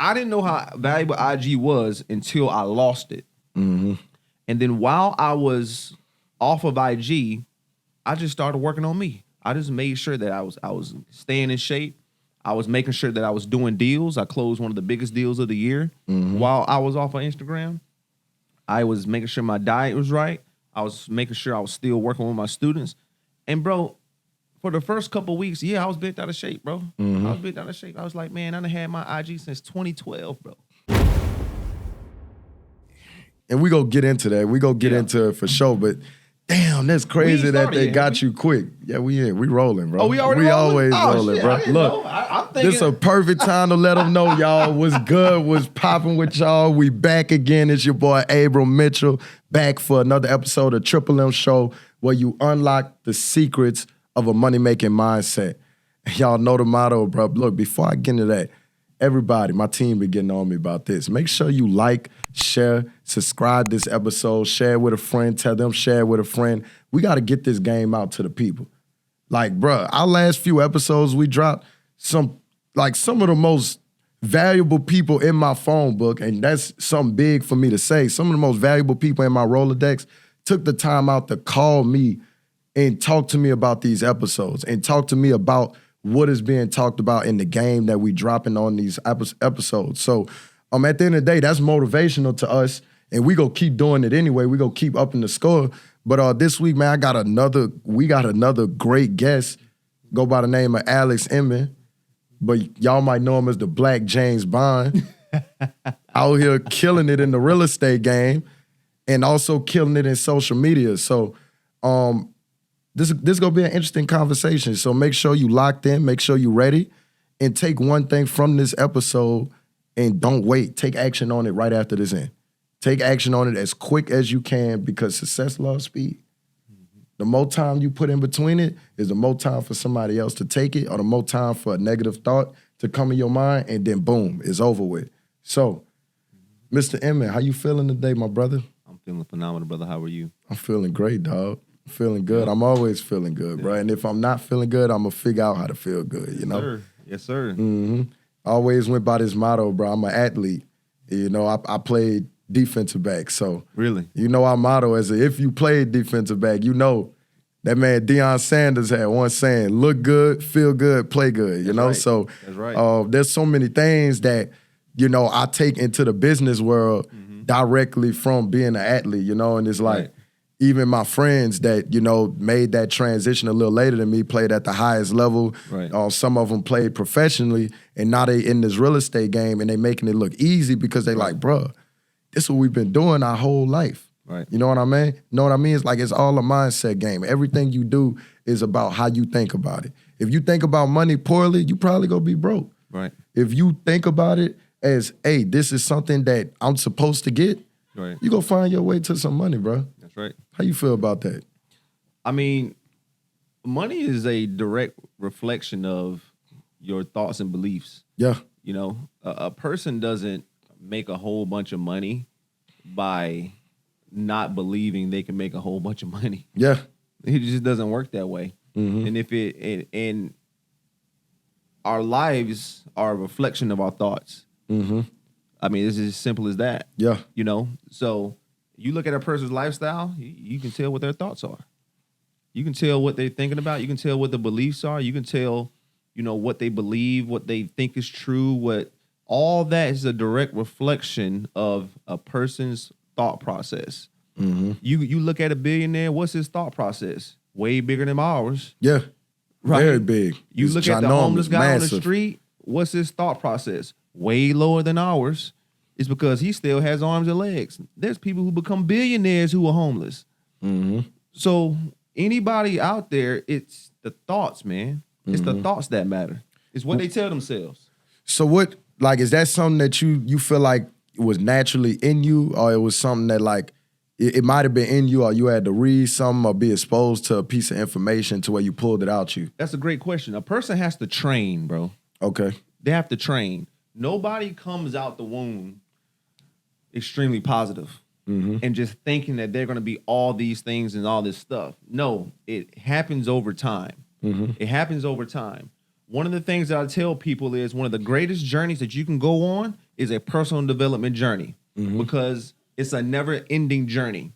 I didn't know how valuable IG was until I lost it. And then while I was off of IG, I just started working on me. I just made sure that I was staying in shape. I was making sure that I was doing deals. I closed one of the biggest deals of the year while I was off of Instagram. I was making sure my diet was right. I was making sure I was still working with my students. And bro, for the first couple of weeks, I was bent out of shape, bro. I was bent out of shape. I was like, man, I done had my IG since 2012, bro. And we go get into that. We go get into it for sure. But damn, that's crazy that they got you quick. Yeah, we rolling, bro. Oh, we already rolling? always rolling, shit, bro. I didn't Look, know. I'm thinking... this is a perfect time to let them know, y'all, what's good, what's popping with y'all. We back again. It's your boy, Abram Mitchell, back for another episode of Triple M Show, where you unlock the secrets of a money-making mindset. Y'all know the motto, bro. Look, before I get into that, everybody, my team been getting on me about this. Make sure you like, share, subscribe this episode, share it with a friend, tell them share it with a friend. We got to get this game out to the people. Like, bro, our last few episodes we dropped, some of the most valuable people in my phone book, and that's something big for me to say, some of the most valuable people in my Rolodex took the time out to call me and talk to me about these episodes and talk to me about what is being talked about in the game that we dropping on these episodes. So at the end of the day, that's motivational to us, and we go keep doing it anyway. We go keep upping the score. But this week, man, we got another great guest, go by the name of Alex Inman, but y'all might know him as the Black James Bond, out here killing it in the real estate game and also killing it in social media. So this is going to be an interesting conversation. So make sure you locked in, make sure you ready, and take one thing from this episode and don't wait. Take action on it right after this end. Take action on it as quick as you can because success loves speed. The more time you put in between it is the more time for somebody else to take it or the more time for a negative thought to come in your mind, and then boom, it's over with. So, Mr. Inman, how you feeling today, my brother? I'm feeling phenomenal, brother. How are you? I'm feeling great, dog. I'm feeling good. I'm always feeling good, bro. And if I'm not feeling good, I'm going to figure out how to feel good, you know? Sir. Yes, sir. I always went by this motto, bro. I'm an athlete. You know, I played defensive back. So, really, you know, our motto is if you played defensive back, you know, that man Deion Sanders had one saying, look good, feel good, play good, you know? Right. So that's right. There's so many things that, you know, I take into the business world directly from being an athlete, you know? And it's like, even my friends that, you know, made that transition a little later than me, played at the highest level. Right. Some of them played professionally, and now they in this real estate game, and they making it look easy because they like, bruh, this is what we've been doing our whole life. Right. You know what I mean? Know what I mean? It's like it's all a mindset game. Everything you do is about how you think about it. If you think about money poorly, you probably gonna be broke. Right. If you think about it as, hey, this is something that I'm supposed to get, you gonna find your way to some money, bro. That's right. How you feel about that? I mean, money is a direct reflection of your thoughts and beliefs. Yeah. You know, a person doesn't make a whole bunch of money by not believing they can make a whole bunch of money. Yeah. It just doesn't work that way. And if and our lives are a reflection of our thoughts. I mean, it's as simple as that. Yeah. You know, so you look at a person's lifestyle, you can tell what their thoughts are. You can tell what they're thinking about. You can tell what the beliefs are. You can tell, you know, what they believe, what they think is true, all that is a direct reflection of a person's thought process. You look at a billionaire, what's his thought process? Way bigger than ours. Yeah. Right? Very big. You It's look at the ginormous, homeless guy massive. on the street, what's his thought process? Way lower than ours. It's because he still has arms and legs. There's people who become billionaires who are homeless. So anybody out there, it's the thoughts, man. It's the thoughts that matter. It's what they tell themselves. So what, like, is that something that you feel like was naturally in you, or it was something that, like, it might have been in you, or you had to read something or be exposed to a piece of information to where you pulled it out you? That's a great question. A person has to train, bro. Okay. They have to train. Nobody comes out the womb extremely positive and just thinking that they're going to be all these things and all this stuff. No, it happens over time. It happens over time. One of the things that I tell people is one of the greatest journeys that you can go on is a personal development journey because it's a never-ending journey.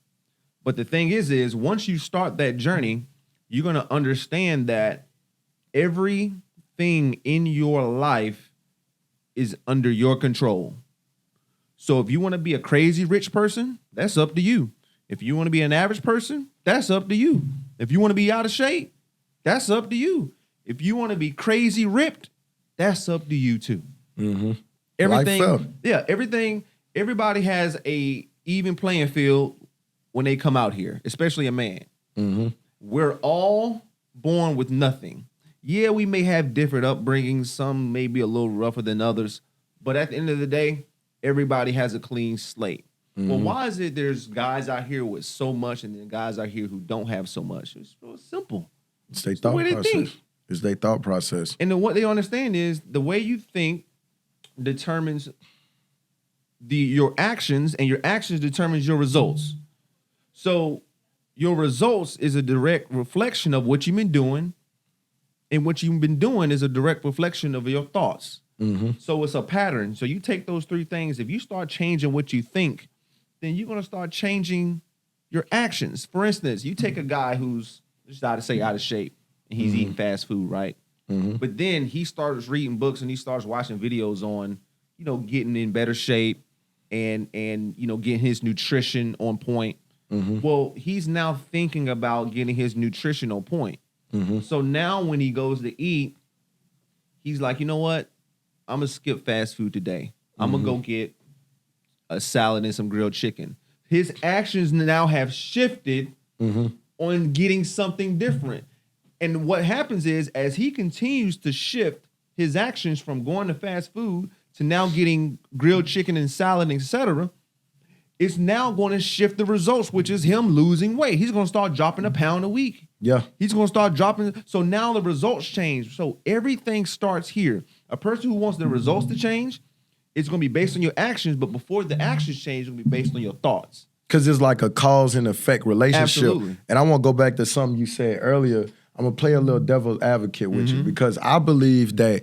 But the thing is once you start that journey, you're going to understand that everything in your life is under your control. So if you want to be a crazy rich person, that's up to you. If you want to be an average person, that's up to you. If you want to be out of shape, that's up to you. If you want to be crazy ripped, that's up to you too. Everything, everybody has a even playing field when they come out here, especially a man. We're all born with nothing. Yeah, we may have different upbringings. Some may be a little rougher than others. But at the end of the day, everybody has a clean slate. Well, why is it there's guys out here with so much and then guys out here who don't have so much? It's simple. It's their thought process. It's their thought process. And then what they understand is the way you think determines your actions, and your actions determines your results. So your results is a direct reflection of what you've been doing, and what you've been doing is a direct reflection of your thoughts. So it's a pattern. So you take those three things. If you start changing what you think, then you're going to start changing your actions. For instance, you take a guy who's just out of shape, and he's eating fast food, right? But then he starts reading books and he starts watching videos on, getting in better shape and getting his nutrition on point. Well, he's now thinking about getting his nutrition on point. So now when he goes to eat, he's like, you know what? I'm going to skip fast food today. I'm going to go get a salad and some grilled chicken. His actions now have shifted on getting something different. And what happens is, as he continues to shift his actions from going to fast food to now getting grilled chicken and salad, etc., it's now going to shift the results, which is him losing weight. He's going to start dropping a pound a week. Yeah. He's going to start dropping. So now the results change. So everything starts here. A person who wants the results to change, it's going to be based on your actions. But before the actions change, it's going to be based on your thoughts. Because it's like a cause and effect relationship. Absolutely. And I want to go back to something you said earlier. I'm going to play a little devil's advocate with you, because I believe that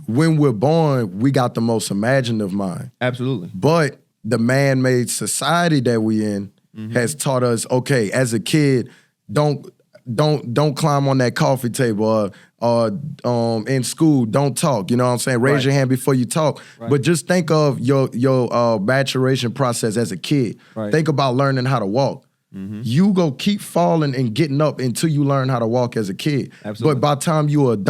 when we're born, we got the most imaginative mind. Absolutely. But the man-made society that we in has taught us, okay, as a kid, don't climb on that coffee table, or in school, don't talk. You know what I'm saying? Raise your hand before you talk. Right. But just think of your maturation process as a kid. Right. Think about learning how to walk. You go keep falling and getting up until you learn how to walk as a kid. Absolutely. But by the time you're an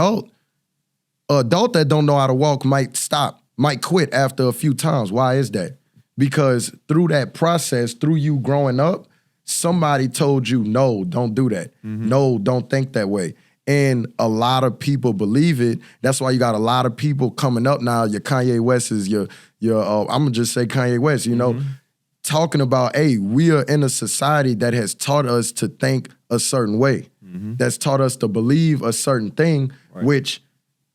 adult that don't know how to walk might stop, might quit after a few times. Why is that? Because through that process, through you growing up, somebody told you, no, don't do that. No, don't think that way. And a lot of people believe it. That's why you got a lot of people coming up now. Your Kanye West is your I'm going to just say Kanye West, talking about, hey, we are in a society that has taught us to think a certain way, that's taught us to believe a certain thing, which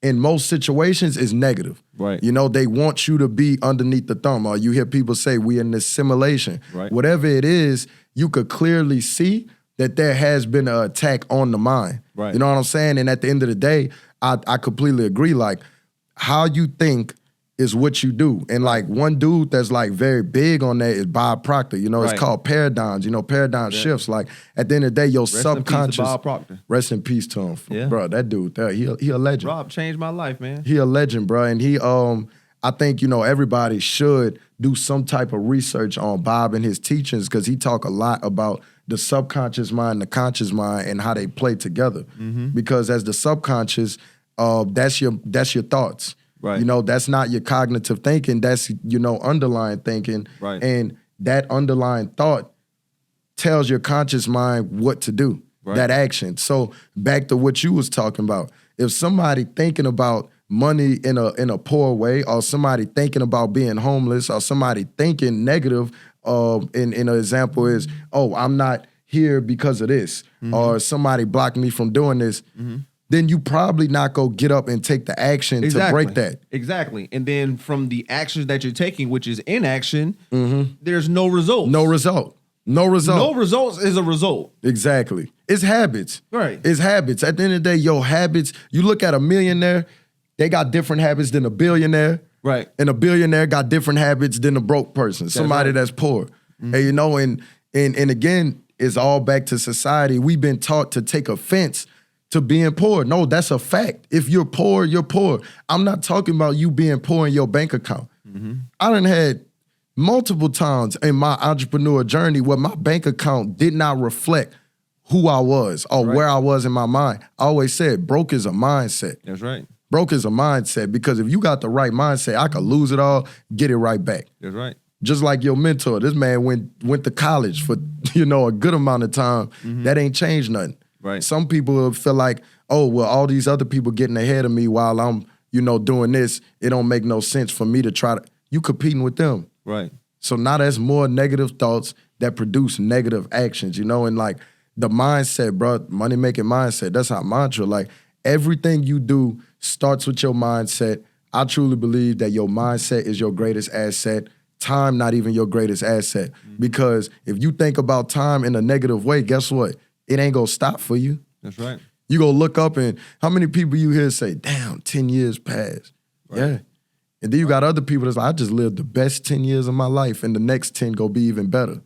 in most situations is negative. Right. They want you to be underneath the thumb, or you hear people say we in this simulation. Right. Whatever it is, you could clearly see that there has been an attack on the mind. Right. You know what I'm saying? And at the end of the day, I completely agree. Like, how you think is what you do. And like one dude that's like very big on that is Bob Proctor. It's called paradigms. Paradigm shifts. Like at the end of the day, your subconscious. Rest in peace to Bob Proctor. Rest in peace to him. Yeah. Bro, that dude, he a legend. Rob changed my life, man. He a legend, bro. And he, I think, everybody should do some type of research on Bob and his teachings, because he talk a lot about the subconscious mind, the conscious mind, and how they play together. Because as the subconscious, that's your thoughts. Right. That's not your cognitive thinking. That's, underlying thinking. Right. And that underlying thought tells your conscious mind what to do, that action. So back to what you was talking about. If somebody thinking about money in a poor way, or somebody thinking about being homeless, or somebody thinking negative, in an example is, oh, I'm not here because of this, or somebody blocked me from doing this, then you probably not go get up and take the action to break that. Exactly. And then from the actions that you're taking, which is inaction, there's no result. No result. No result. No results is a result. Exactly. It's habits. Right. It's habits. At the end of the day, your habits, you look at a millionaire, they got different habits than a billionaire. Right. And a billionaire got different habits than a broke person, somebody that's poor. And you know, and again, it's all back to society. We've been taught to take offense to being poor. No, that's a fact. If you're poor, you're poor. I'm not talking about you being poor in your bank account. I done had multiple times in my entrepreneur journey where my bank account did not reflect who I was or where I was in my mind. I always said broke is a mindset. That's right. Broke is a mindset, because if you got the right mindset, I could lose it all, get it right back. That's right. Just like your mentor, this man went to college for, you know, a good amount of time. That ain't changed nothing. Right. Some people feel like, oh, well, all these other people getting ahead of me while I'm, you know, doing this. It don't make no sense for me to try to, you competing with them. Right. So now that's more negative thoughts that produce negative actions, you know, and like the mindset, bro, money-making mindset, that's our mantra. Like everything you do starts with your mindset. I truly believe that your mindset is your greatest asset. Time, not even your greatest asset. Because if you think about time in a negative way, guess what? It ain't gonna stop for you. That's right. You gonna look up and how many people you hear say, damn, 10 years passed. Right. Yeah. And then you got other people that's like, I just lived the best 10 years of my life and the next 10 gonna be even better.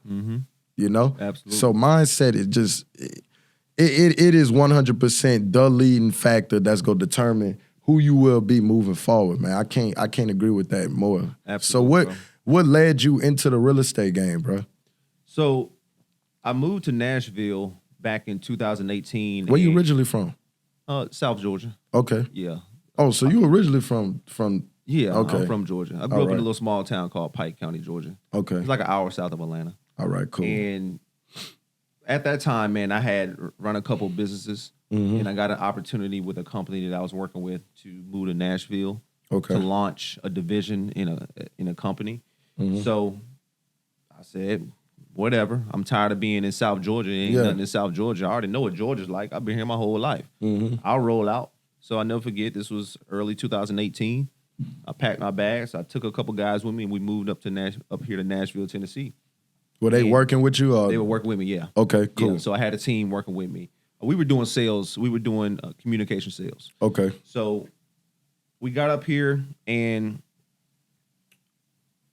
You know? Absolutely. So mindset is just, it is 100% the leading factor that's gonna determine who you will be moving forward, man. I can't agree with that more. Absolutely, So what led you into the real estate game, bro? So I moved to Nashville back in 2018. Where you originally from? South Georgia. Okay. Yeah. Oh, so you originally from Yeah, Okay. I'm from Georgia. I grew up in a little small town called Pike County, Georgia. Okay. It's like an hour south of Atlanta. All right, cool. And at that time, man, I had run a couple businesses, and I got an opportunity with a company that I was working with to move to Nashville to launch a division in a company. So I said, whatever. I'm tired of being in South Georgia. Ain't nothing in South Georgia. I already know what Georgia's like. I've been here my whole life. I'll roll out. So I never forget, this was early 2018. I packed my bags. I took a couple guys with me, and we moved up here to Nashville, Tennessee. Were they working with you? Or? They were working with me, yeah. Okay, cool. Yeah, so I had a team working with me. We were doing sales. We were doing communication sales. Okay. So we got up here, and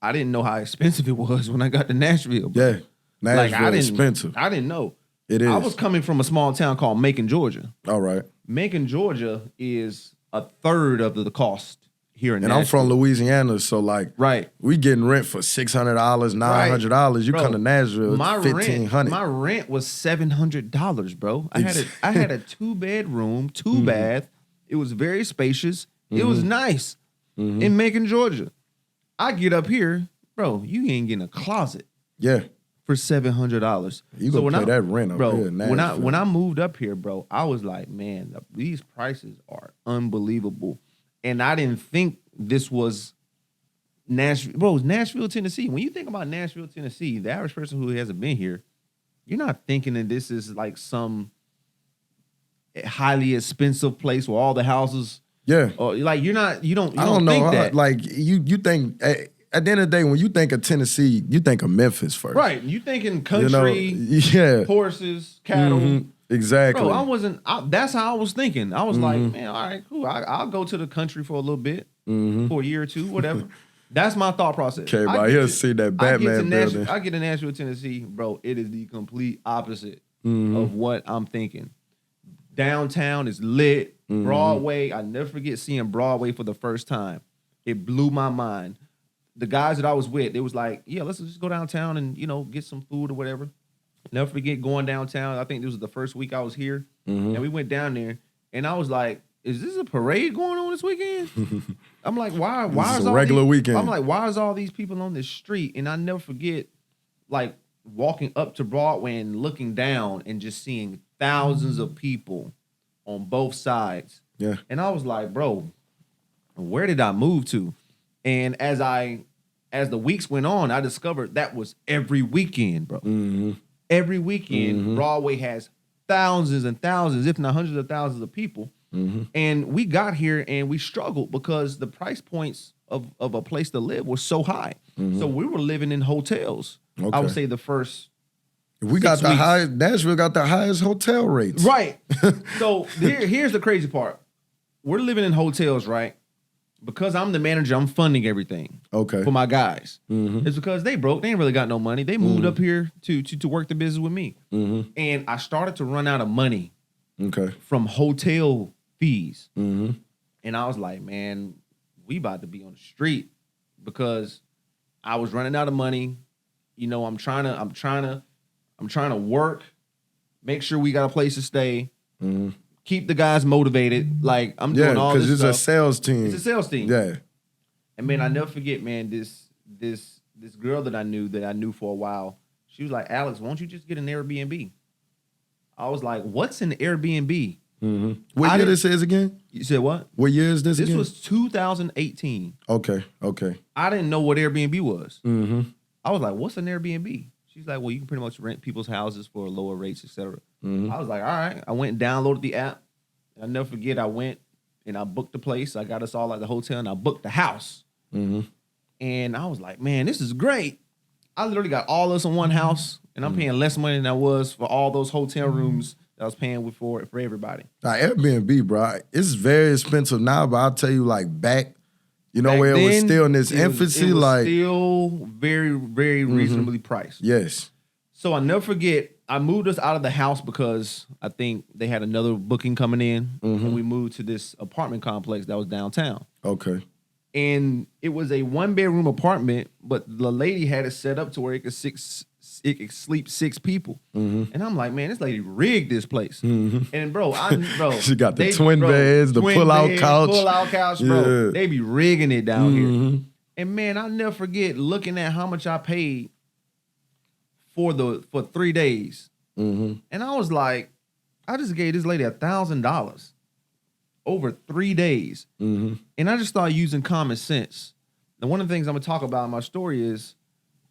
I didn't know how expensive it was when I got to Nashville. Bro. Yeah, Nashville expensive. I didn't know. It is. I was coming from a small town called Macon, Georgia. All right. Macon, Georgia is a third of the cost here in Nashville. And I'm from Louisiana, so like, we getting rent for $600, $900. You come to Nashville, $1,500. My rent was $700, bro. I had a 2-bedroom, 2-bath. It was very spacious. It was nice in Macon, Georgia. I get up here, bro. You ain't getting a closet. Yeah. For $700. You gonna pay that rent up here in Nashville. When I moved up here, bro, I was like, man, these prices are unbelievable. And I didn't think this was Nashville. Bro, it's Nashville, Tennessee. When you think about Nashville, Tennessee, the average person who hasn't been here, you're not thinking that this is like some highly expensive place where all the houses. Yeah. Or like you don't know think that. Like you think at the end of the day, when you think of Tennessee, you think of Memphis first. Right. You thinking country, horses, cattle. Exactly. Bro, that's how I was thinking. I was like, man, all right, cool. I'll go to the country for a little bit, for a year or two, whatever. That's my thought process. Okay, but he'll see that Batman building. I get to Nashville, Tennessee, bro. It is the complete opposite of what I'm thinking. Downtown is lit. Broadway, I never forget seeing Broadway for the first time. It blew my mind. The guys that I was with, they was like, yeah, let's just go downtown and, get some food or whatever. Never forget going downtown. I think this was the first week I was here. And we went down there, and I was like, is this a parade going on this weekend? I'm like, why is a regular weekend? I'm like, why is all these people on this street? And I never forget, like, walking up to Broadway and looking down and just seeing thousands of people on both sides. Yeah. And I was like, bro, where did I move to? And as the weeks went on, I discovered that was every weekend, bro. Every weekend, Broadway has thousands and thousands, if not hundreds of thousands of people. And we got here and we struggled because the price points of a place to live were so high. So we were living in hotels. Okay. I would say the first We got the highest. Nashville got the highest hotel rates. Right. So here's the crazy part. We're living in hotels, right? because I'm the manager, I'm funding everything. Okay. For my guys. Mm-hmm. It's because they broke. They ain't really got no money. They moved up here to work the business with me. Mm-hmm. And I started to run out of money. Okay. From hotel fees. Mm-hmm. And I was like, man, we about to be on the street because I was running out of money. You know, I'm trying to work, make sure we got a place to stay, keep the guys motivated. Like I'm doing all this stuff. because it's a sales team. It's a sales team. Yeah. And man, I never forget, man, this girl that I knew for a while, she was like, Alex, won't you just get an Airbnb? I was like, what's an Airbnb? Mm-hmm. What year this is again? You said what? What year is this again? This was 2018. Okay. I didn't know what Airbnb was. Mm-hmm. I was like, what's an Airbnb? She's like, well, you can pretty much rent people's houses for lower rates, etc. I was like, all right. I went and downloaded the app. And I'll never forget, I went and I booked the place. I got us all at the hotel and I booked the house. And I was like, man, this is great. I literally got all this in one house and I'm paying less money than I was for all those hotel rooms that I was paying for everybody. Now, Airbnb, bro, it's very expensive now, but I'll tell you, like, back Back where then, it was still in its infancy, it was like still very, very reasonably priced. Yes. So I'll never forget, I moved us out of the house because I think they had another booking coming in, and we moved to this apartment complex that was downtown. Okay. And it was a 1-bedroom apartment, but the lady had it set up to where it could sleep 6 people. And I'm like, man, this lady rigged this place. And bro, she got the twin beds, the pull-out couch. Pull-out couch, bro. Yeah. They be rigging it down here. And man, I'll never forget looking at how much I paid for 3 days. And I was like, I just gave this lady $1,000 over 3 days. And I just started using common sense. And one of the things I'm gonna talk about in my story is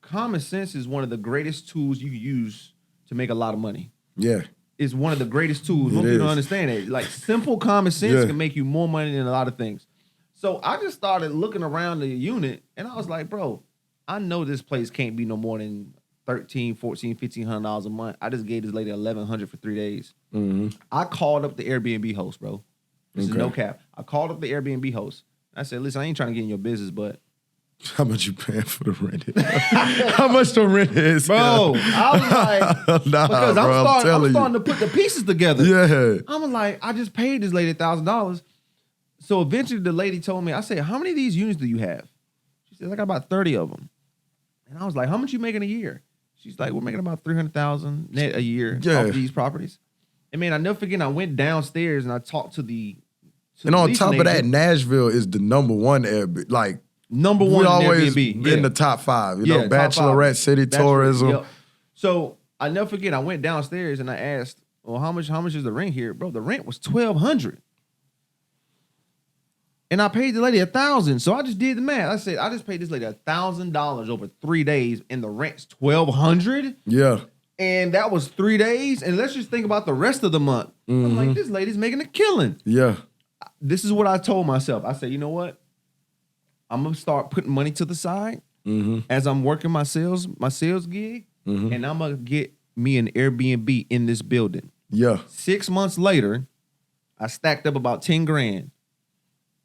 common sense is one of the greatest tools you can use to make a lot of money. Yeah. It's one of the greatest tools. Most people don't understand it. Like simple common sense can make you more money than a lot of things. So I just started looking around the unit and I was like, bro, I know this place can't be no more than $1,300, $1,400, $1,500 a month. I just gave this lady $1,100 for 3 days. I called up the Airbnb host, bro. This is no cap. I called up the Airbnb host. I said, listen, I ain't trying to get in your business, but how much you paying for the rent? How much the rent is? Bro, I was like, because I'm starting to put the pieces together. Yeah. I'm like, I just paid this lady $1,000. So eventually the lady told me, I said, how many of these units do you have? She said, I got about 30 of them. And I was like, how much you making a year? She's like, we're making about $300,000 net a year off these properties. And man, I never forget, I went downstairs and I talked to the and on top of that, Nashville is the number one Airbnb. Like, number one we always Airbnb. in the top 5. You know, Bachelorette City tourism. Yep. So I never forget, I went downstairs and I asked, well, how much is the rent here? Bro, the rent was $1,200. And I paid the lady $1,000. So I just did the math. I said, I just paid this lady $1,000 over 3 days and the rent's $1,200. Yeah. And that was 3 days. And let's just think about the rest of the month. I'm like, this lady's making a killing. Yeah. This is what I told myself. I said, you know what? I'm gonna start putting money to the side as I'm working my sales gig, and I'm gonna get me an Airbnb in this building. Yeah. 6 months later, I stacked up about 10 grand,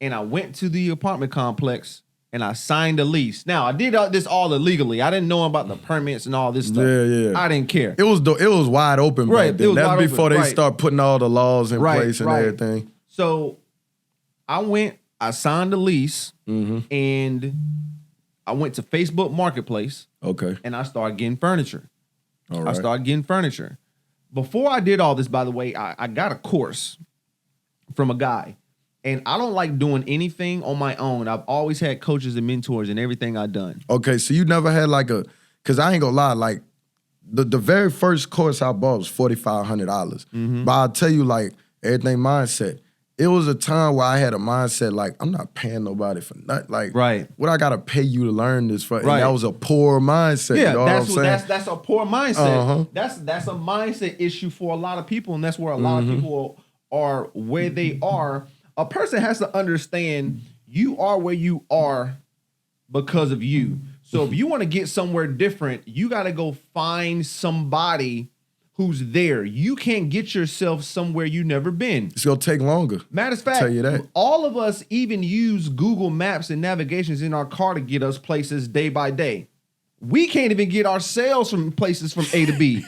and I went to the apartment complex and I signed a lease. Now I did this all illegally. I didn't know about the permits and all this stuff. Yeah. I didn't care. It was wide open back then. That's before they start putting all the laws in place and everything. So I signed the lease, and I went to Facebook Marketplace. Okay. And I started getting furniture. All right. I started getting furniture. Before I did all this, by the way, I got a course from a guy. And I don't like doing anything on my own. I've always had coaches and mentors in everything I've done. Okay, so you never had like because I ain't gonna lie, like the very first course I bought was $4,500. But I'll tell you, like, everything mindset. It was a time where I had a mindset like, I'm not paying nobody for nothing. Like, what I gotta pay you to learn this for? And that was a poor mindset. Yeah, you know what I'm saying? That's a poor mindset. That's a mindset issue for a lot of people, and that's where a lot of people are where they are. A person has to understand you are where you are because of you. So if you want to get somewhere different, you got to go find somebody who's there. You can't get yourself somewhere you've never been. It's gonna take longer. Matter of fact, Tell you that. all of us even use Google Maps and navigations in our car to get us places day by day. We can't even get our sales from places from A to B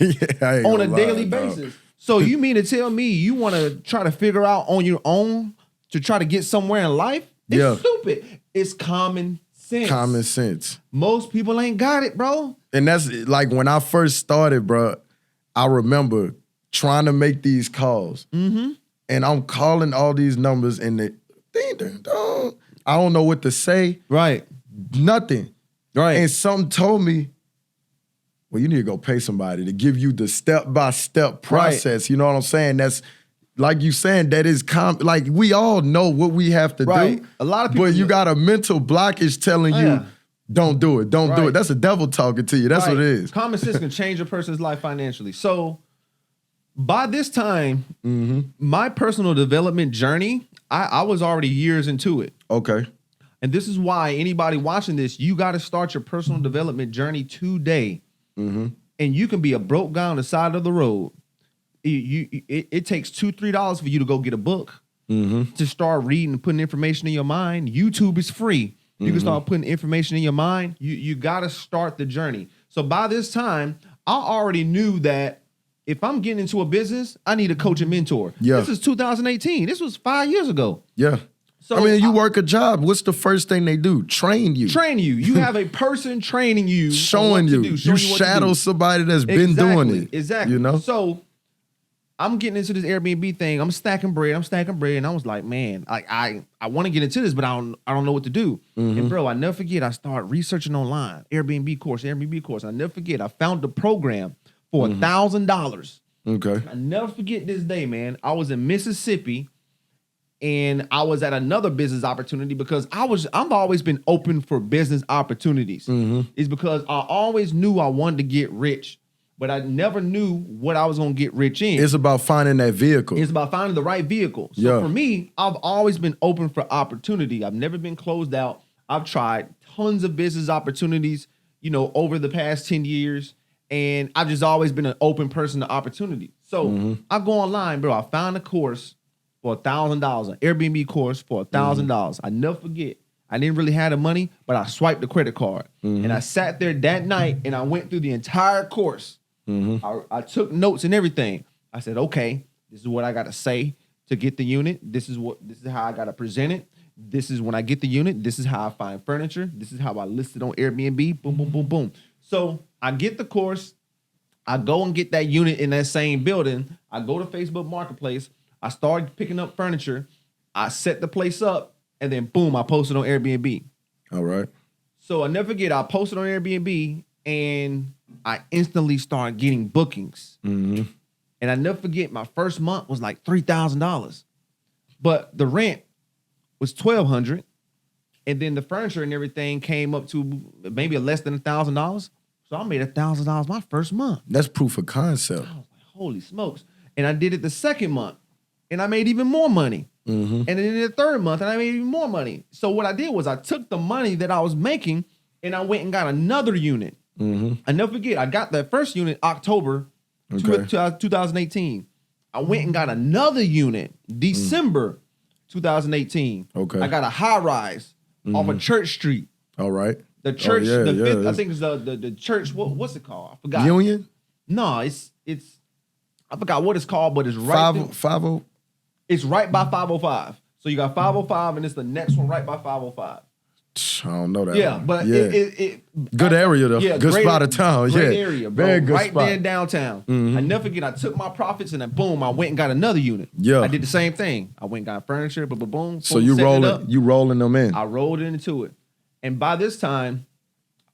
on a daily basis. So you mean to tell me you want to try to figure out on your own to try to get somewhere in life? It's stupid. It's common sense. Common sense. Most people ain't got it, bro. And that's like when I first started, bro, I remember trying to make these calls. And I'm calling all these numbers and they I don't know what to say. Right. Nothing. Right. And something told me, well, you need to go pay somebody to give you the step-by-step process. Right. You know what I'm saying? That's like you saying, that is like we all know what we have to do. A lot of people, but you got a mental blockage telling you, don't do it, don't do it. That's the devil talking to you. That's what it is. Common sense can change a person's life financially. So by this time, my personal development journey, I was already years into it. Okay. And this is why anybody watching this, you got to start your personal development journey today. And you can be a broke guy on the side of the road. It takes $2-3 for you to go get a book, to start reading and putting information in your mind. YouTube is free. You can start putting information in your mind. You got to start the journey. So by this time, I already knew that if I'm getting into a business, I need a coach and mentor. Yeah. This is 2018. This was 5 years ago. Yeah. So I mean, you work a job. What's the first thing they do? Train you. Train you. You have a person training you. Showing you. You shadow somebody that's been doing it. Exactly. You know? So I'm getting into this Airbnb thing. I'm stacking bread. And I was like, man, I want to get into this, but I don't know what to do. And bro, I never forget, I started researching online. Airbnb course. I never forget, I found the program for $1,000. Okay. I never forget this day, man. I was in Mississippi. And I was at another business opportunity because I've always been open for business opportunities. It's because I always knew I wanted to get rich, but I never knew what I was going to get rich in. It's about finding that vehicle. It's about finding the right vehicle. So for me, I've always been open for opportunity. I've never been closed out. I've tried tons of business opportunities, over the past 10 years. And I've just always been an open person to opportunity. So I go online, bro. I found a course for $1,000, an Airbnb course for $1,000. I never forget. I didn't really have the money, but I swiped the credit card. And I sat there that night and I went through the entire course. I took notes and everything. I said, okay, this is what I got to say to get the unit. This is how I got to present it. This is when I get the unit. This is how I find furniture. This is how I list it on Airbnb. Boom, boom, boom, boom. So I get the course. I go and get that unit in that same building. I go to Facebook Marketplace. I started picking up furniture. I set the place up, and then boom, I posted on Airbnb. All right. So I never forget, I posted on Airbnb, and I instantly started getting bookings. And I never forget, my first month was like $3,000, but the rent was $1,200, and then the furniture and everything came up to maybe less than $1,000. So I made $1,000 my first month. That's proof of concept. I was like, holy smokes! And I did it the second month. And I made even more money. And then in the third month, and I made even more money. So what I did was I took the money that I was making and I went and got another unit. I never forget, I got that first unit October 2018. I went and got another unit December 2018. Okay. I got a high rise off of Church Street. All right. The church, fifth, I think it's the church, what's it called? I forgot. Union? No, it's I forgot what it's called, but it's right 50. It's right by 505. So you got 505, and it's the next one right by 505. I don't know that. Yeah, one. but it good area though. Yeah, good great, spot of town. Great yeah, area, bro. Very good right spot. there in downtown. I never forget. I took my profits and then boom, I went and got another unit. Yeah, I did the same thing. I went and got furniture. Boom. So you rolling them in. I rolled into it, and by this time,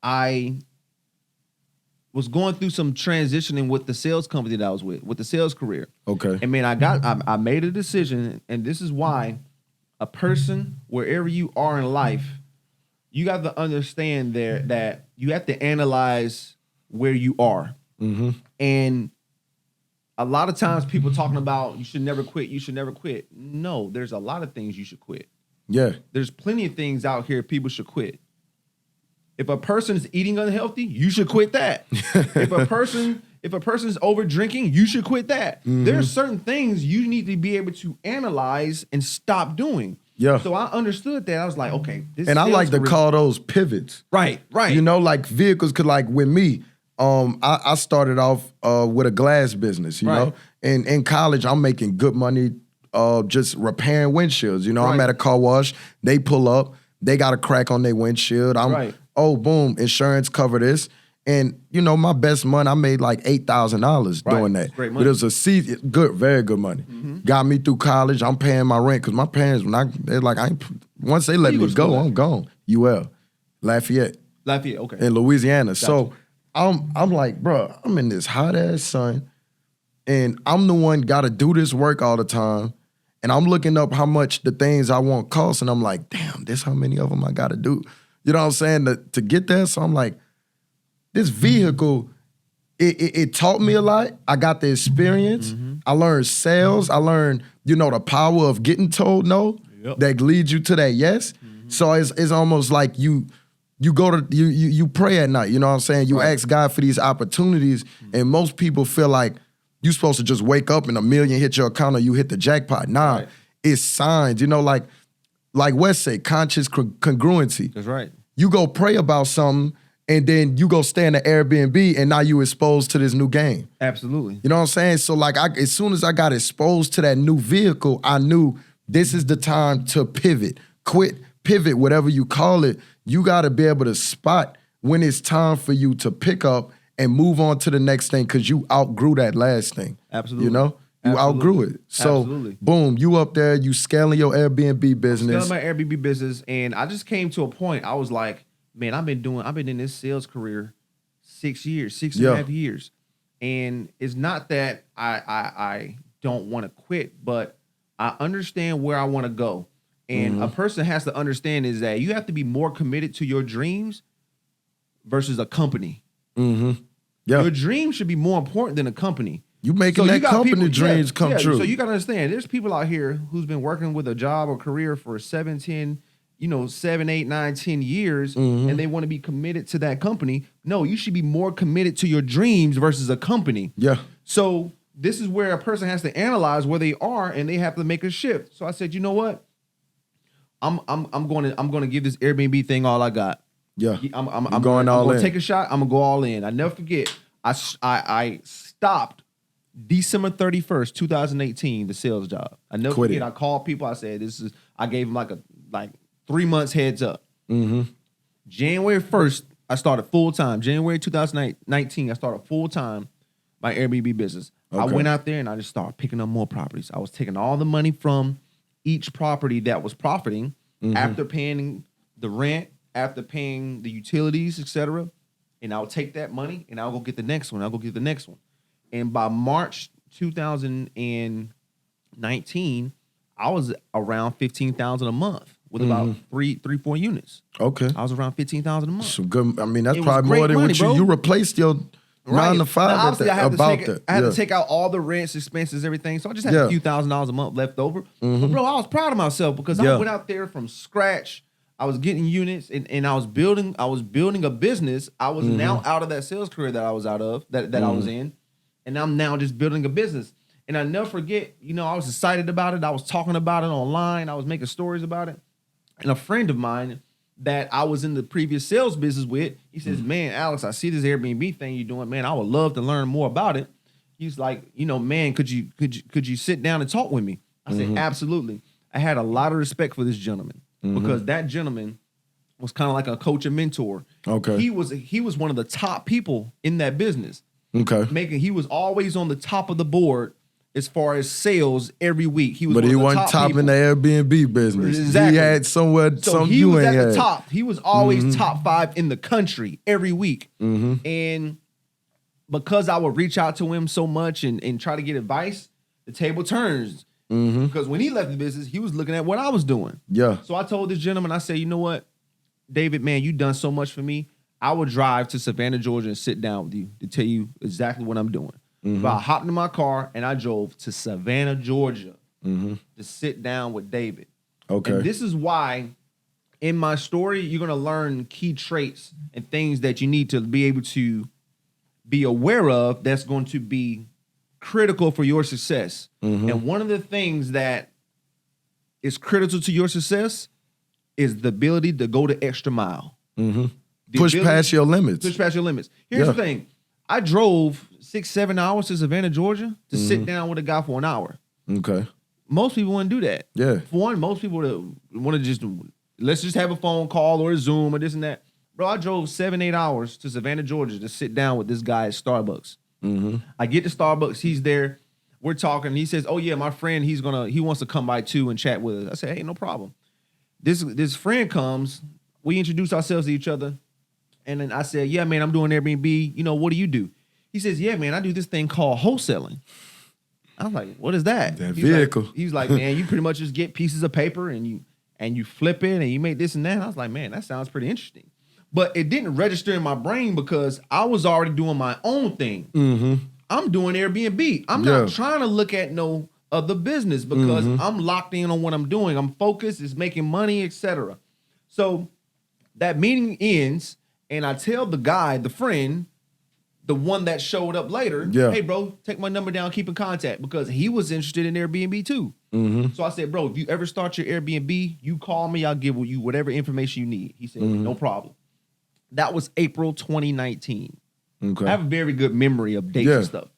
I was going through some transitioning with the sales company that I was with the sales career. Okay. And man, I made a decision, and this is why a person, wherever you are in life, you got to understand there that you have to analyze where you are. And a lot of times people talking about you should never quit. No, there's a lot of things you should quit. Yeah. There's plenty of things out here people should quit. If a person is eating unhealthy, you should quit that. If a person If a person's over drinking, you should quit that. There are certain things you need to be able to analyze and stop doing. Yeah. So I understood that. I was like, okay, this And I like to call those pivots. Right. You know, like vehicles could, like with me, I started off with a glass business, you know? And in college, I'm making good money just repairing windshields. You know, I'm at a car wash, they pull up, they got a crack on their windshield. Oh, boom, insurance cover this. And, you know, my best money, I made like $8,000 doing that. Great money. But it was a season, very good money. Got me through college. I'm paying my rent because my parents, they're like, once they let me go, I'm gone. UL, Lafayette, okay. in Louisiana. Gotcha. So I'm like, bro, I'm in this hot ass sun, and I'm the one got to do this work all the time. And I'm looking up how much the things I want cost, and I'm like, damn, this how many of them I got to do. You know what I'm saying? To get there. So I'm like, this vehicle, it taught me a lot. I got the experience. I learned sales. I learned, you know, the power of getting told no that leads you to that yes. So it's almost like you go to you pray at night. You know what I'm saying? You ask God for these opportunities, and most people feel like you're supposed to just wake up and $1 million hit your account or you hit the jackpot. Nah, it's signs. You know, like Wes said, conscious congruency. That's right. You go pray about something, and then you go stay in the Airbnb, and now you exposed to this new game. Absolutely. You know what I'm saying? So like, as soon as I got exposed to that new vehicle, I knew this is the time to pivot, pivot, whatever you call it. You got to be able to spot when it's time for you to pick up and move on to the next thing because you outgrew that last thing. Absolutely. You know? You outgrew it. So, boom, you up there, you scaling your Airbnb business. Scaling my Airbnb business, and I just came to a point, I was like, man, I've been in this sales career 6 years, 6.5 years. And it's not that I don't want to quit, but I understand where I want to go. And a person has to understand is that you have to be more committed to your dreams versus a company. Your dream should be more important than a company. You making that company dreams come true. So you got to understand, there's people out here who's been working with a job or career for 7, 8, 9, 10 years, and they want to be committed to that company. No, you should be more committed to your dreams versus a company. Yeah. So this is where a person has to analyze where they are, and they have to make a shift. So I said, you know what? I'm going to give this Airbnb thing all I got. Yeah. I'm going all in. I'm going to take a shot. I'm going to go all in. I never forget. I stopped December 31st, 2018, the sales job. I never forget. I called people. I said, I gave them like 3 months heads up. January 1st, I started full time. January 2019, I started full time my Airbnb business. I went out there and I just started picking up more properties. I was taking all the money from each property that was profiting after paying the rent, after paying the utilities, etc. And I'll take that money and I'll go get the next one. And by March 2019, I was around 15,000 a month with about 4 units. Okay. I was around 15,000 a month. So good. I mean, that's probably more than what you replaced your 9 to 5 now, obviously, I had to take out all the rents, expenses, everything. So I just had a few $1,000s a month left over. But bro, I was proud of myself because I went out there from scratch. I was getting units and I was building a business. I was now out of that sales career that I was out of, that I was in. And I'm now just building a business. And I never forget, I was excited about it. I was talking about it online. I was making stories about it. And a friend of mine that I was in the previous sales business with, he says, man, Alex, I see this Airbnb thing you're doing. Man, I would love to learn more about it. He's like, man, could you sit down and talk with me? I said, absolutely. I had a lot of respect for this gentleman because that gentleman was kind of like a coach and mentor. Okay. He was one of the top people in that business. Okay. He was always on the top of the board as far as sales every week. He wasn't top in the Airbnb business. Exactly. He had somewhere some you ain't had. He was at the top. He was always top 5 in the country every week. And because I would reach out to him so much and try to get advice, the table turns. Because when he left the business, he was looking at what I was doing. Yeah. So I told this gentleman, I said, you know what, David, man, you've done so much for me. I would drive to Savannah, Georgia and sit down with you to tell you exactly what I'm doing. But I hopped in my car and I drove to Savannah, Georgia to sit down with David. Okay. And this is why in my story, you're going to learn key traits and things that you need to be able to be aware of that's going to be critical for your success. And one of the things that is critical to your success is the ability to go the extra mile. Push past your limits. Push past your limits. Here's the thing. I drove 6-7 hours to Savannah, Georgia to sit down with a guy for an hour. Okay. Most people wouldn't do that. Yeah. For one, most people want to just, let's just have a phone call or a Zoom or this and that. Bro, I drove 7-8 hours to Savannah, Georgia to sit down with this guy at Starbucks. I get to Starbucks. He's there. We're talking. He says, oh, yeah, my friend, he wants to come by too and chat with us. I said, hey, no problem. This friend comes. We introduce ourselves to each other. And then I said, yeah, man, I'm doing Airbnb. You know, what do you do? He says, yeah, man, I do this thing called wholesaling. I was like, what is that? Vehicle. He's like, man, you pretty much just get pieces of paper and you flip it and you make this and that. And I was like, man, that sounds pretty interesting. But it didn't register in my brain because I was already doing my own thing. I'm doing Airbnb. I'm not trying to look at no other business because I'm locked in on what I'm doing. I'm focused. It's making money, etc. So that meeting ends, and I tell the guy, the friend, the one that showed up later, hey, bro, take my number down, keep in contact, because he was interested in Airbnb too. So I said, bro, if you ever start your Airbnb, you call me. I'll give you whatever information you need. He said, no problem. That was April 2019. Okay. I have a very good memory of dates and stuff.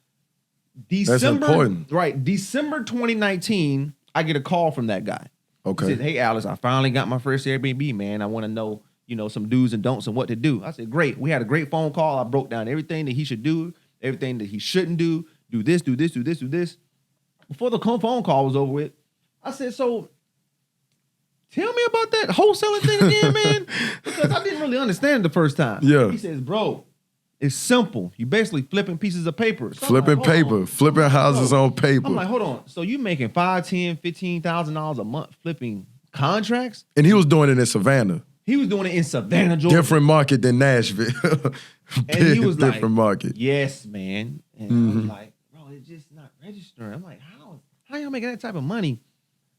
That's important. Right. December 2019, I get a call from that guy. Okay. He said, hey, Alex, I finally got my first Airbnb, man. I want to know, some do's and don'ts and what to do. I said, great. We had a great phone call. I broke down everything that he should do, everything that he shouldn't do. Do this, do this, do this, do this. Before the phone call was over with, I said, so tell me about that wholesaling thing again, man. Because I didn't really understand it the first time. Yeah. He says, bro, it's simple. You basically flipping pieces of paper. So flipping paper. Flipping houses on paper. I'm like, hold on. So you making $5,000, $10,000, $15,000 a month flipping contracts? And he was doing it in Savannah. He was doing it in Savannah, Georgia. Different market than Nashville. And he was like, different market. Yes, man. And I was like, bro, it's just not registering. I'm like, how y'all making that type of money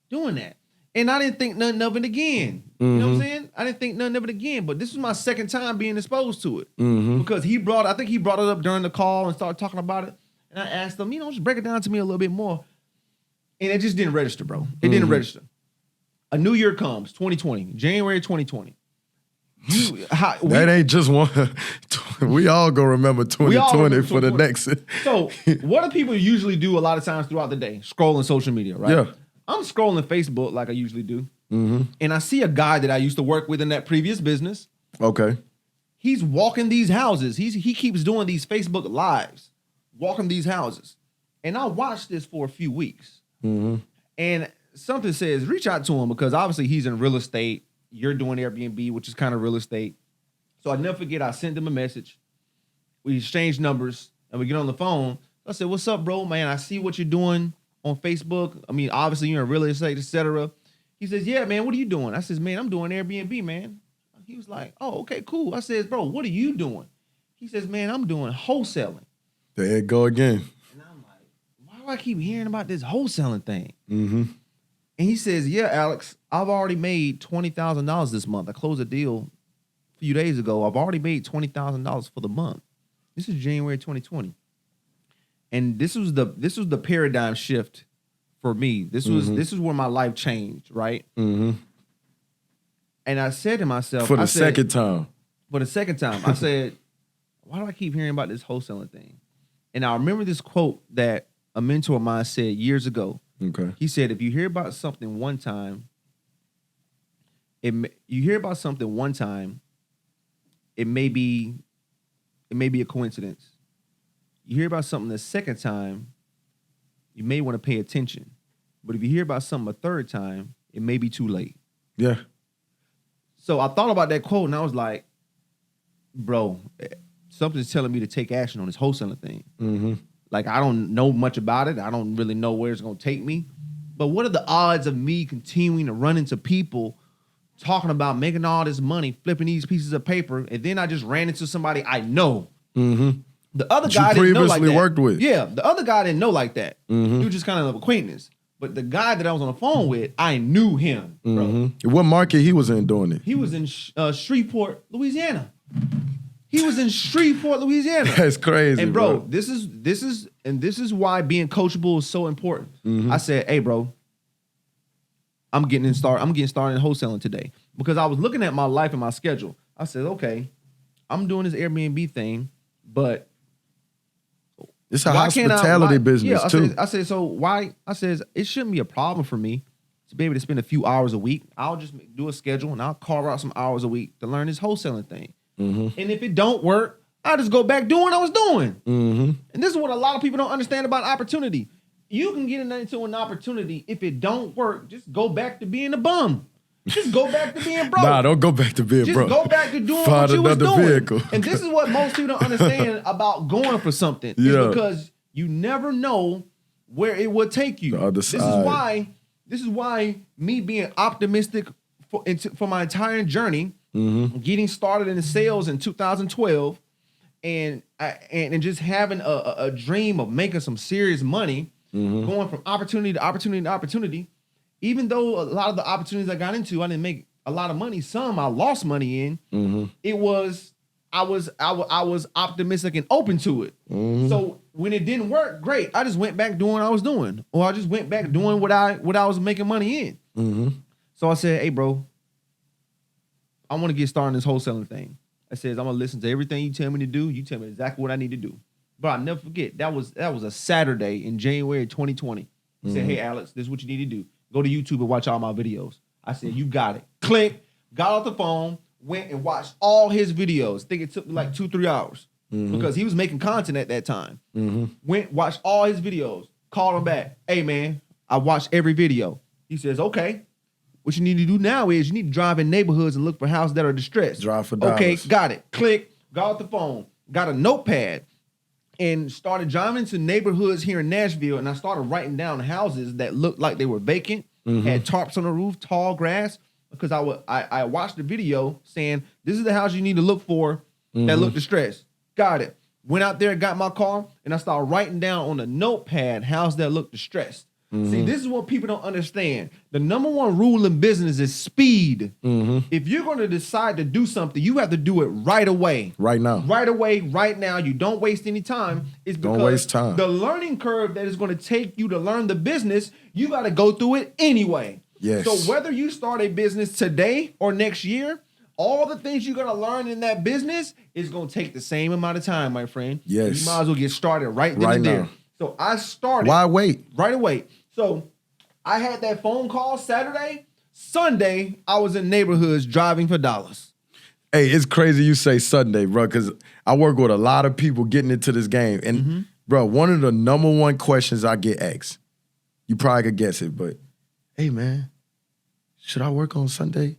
doing that? And I didn't think nothing of it again. You know what I'm saying? I didn't think nothing of it again. But this was my second time being exposed to it. Because I think he brought it up during the call and started talking about it. And I asked him, just break it down to me a little bit more. And it just didn't register, bro. It didn't register. A new year comes, 2020, January 2020. That ain't just one. We all gonna remember 2020 for the next. So what do people usually do a lot of times throughout the day? Scrolling social media, right? Yeah. I'm scrolling Facebook like I usually do. And I see a guy that I used to work with in that previous business. Okay. He's walking these houses. He keeps doing these Facebook lives, walking these houses. And I watched this for a few weeks. And something says, reach out to him because obviously he's in real estate. You're doing Airbnb, which is kind of real estate. So I never forget, I sent him a message. We exchanged numbers and we get on the phone. I said, what's up, bro, man? I see what you're doing on Facebook. I mean, obviously you're in real estate, etc. He says, yeah, man, what are you doing? I says, man, I'm doing Airbnb, man. He was like, oh, okay, cool. I says, bro, what are you doing? He says, man, I'm doing wholesaling. There it go again. And I'm like, why do I keep hearing about this wholesaling thing? And he says, yeah, Alex, I've already made $20,000 this month. I closed a deal a few days ago. I've already made $20,000 for the month. This is January 2020. And this was the paradigm shift for me. This is where my life changed, right? And I said to myself, for the second time, I said, why do I keep hearing about this wholesaling thing? And I remember this quote that a mentor of mine said years ago. Okay. He said, if you hear about something one time, it may be a coincidence. You hear about something the second time, you may want to pay attention. But if you hear about something a third time, it may be too late. Yeah. So I thought about that quote and I was like, bro, something's telling me to take action on this wholesaling thing. Like, I don't know much about it. I don't really know where it's going to take me. But what are the odds of me continuing to run into people talking about making all this money, flipping these pieces of paper, and then I just ran into somebody I know. The other guy didn't know like that. Worked with. Yeah, the other guy didn't know like that. He was just kind of an acquaintance. But the guy that I was on the phone with, I knew him, bro. What market he was in doing it? He was in Shreveport, Louisiana. He was in Shreveport, Louisiana. That's crazy, And bro, this is why being coachable is so important. I said, hey, bro, I'm getting started in wholesaling today because I was looking at my life and my schedule. I said, okay, I'm doing this Airbnb thing, but it's a hospitality business too. I said, so why? I said, it shouldn't be a problem for me to be able to spend a few hours a week. I'll just do a schedule and I'll carve out some hours a week to learn this wholesaling thing. And if it don't work, I'll just go back doing what I was doing. And this is what a lot of people don't understand about opportunity. You can get into an opportunity. If it don't work, just go back to being a bum. Just go back to being broke. Nah, don't go back to being broke. Just go back to doing what you was doing. Vehicle. And this is what most people don't understand about going for something. Is because you never know where it will take you. The other side. This is why me being optimistic for my entire journey, getting started in sales in 2012, and just having a dream of making some serious money, going from opportunity to opportunity to opportunity. Even though a lot of the opportunities I got into, I didn't make a lot of money. Some I lost money in. It was I was optimistic and open to it. So when it didn't work, great. I just went back doing what I was doing, or I just went back doing what I was making money in. So I said, hey, bro, I want to get started in this wholesaling thing. I says, I'm gonna listen to everything you tell me to do. You tell me exactly what I need to do. But I'll never forget, that was a Saturday in January 2020. He said, hey, Alex, this is what you need to do. Go to YouTube and watch all my videos. I said, you got it. Click, got off the phone, went and watched all his videos. I think it took me like 2-3 hours because he was making content at that time. Went, watched all his videos, called him back. Hey, man, I watched every video. He says, okay, what you need to do now is you need to drive in neighborhoods and look for houses that are distressed. Drive for dollars. Okay, got it. Click, got off the phone, got a notepad, and started driving to neighborhoods here in Nashville, and I started writing down houses that looked like they were vacant, had tarps on the roof, tall grass, because I watched the video saying, this is the house you need to look for that look distressed. Got it. Went out there, got my car, and I started writing down on a notepad houses that look distressed. See, this is what people don't understand. The number one rule in business is speed. If you're going to decide to do something, you have to do it right away. Right now. Right away, right now. You don't waste any time. It's because don't waste time. The learning curve that is going to take you to learn the business, you got to go through it anyway. Yes. So whether you start a business today or next year, all the things you're going to learn in that business is going to take the same amount of time, my friend. Yes. You might as well get started right then and there. Now. So I started. Why wait? Right away. So I had that phone call Saturday. Sunday, I was in neighborhoods driving for dollars. Hey, it's crazy you say Sunday, bro, because I work with a lot of people getting into this game. And, bro, one of the number one questions I get asked, you probably could guess it, but, hey, man, should I work on Sunday?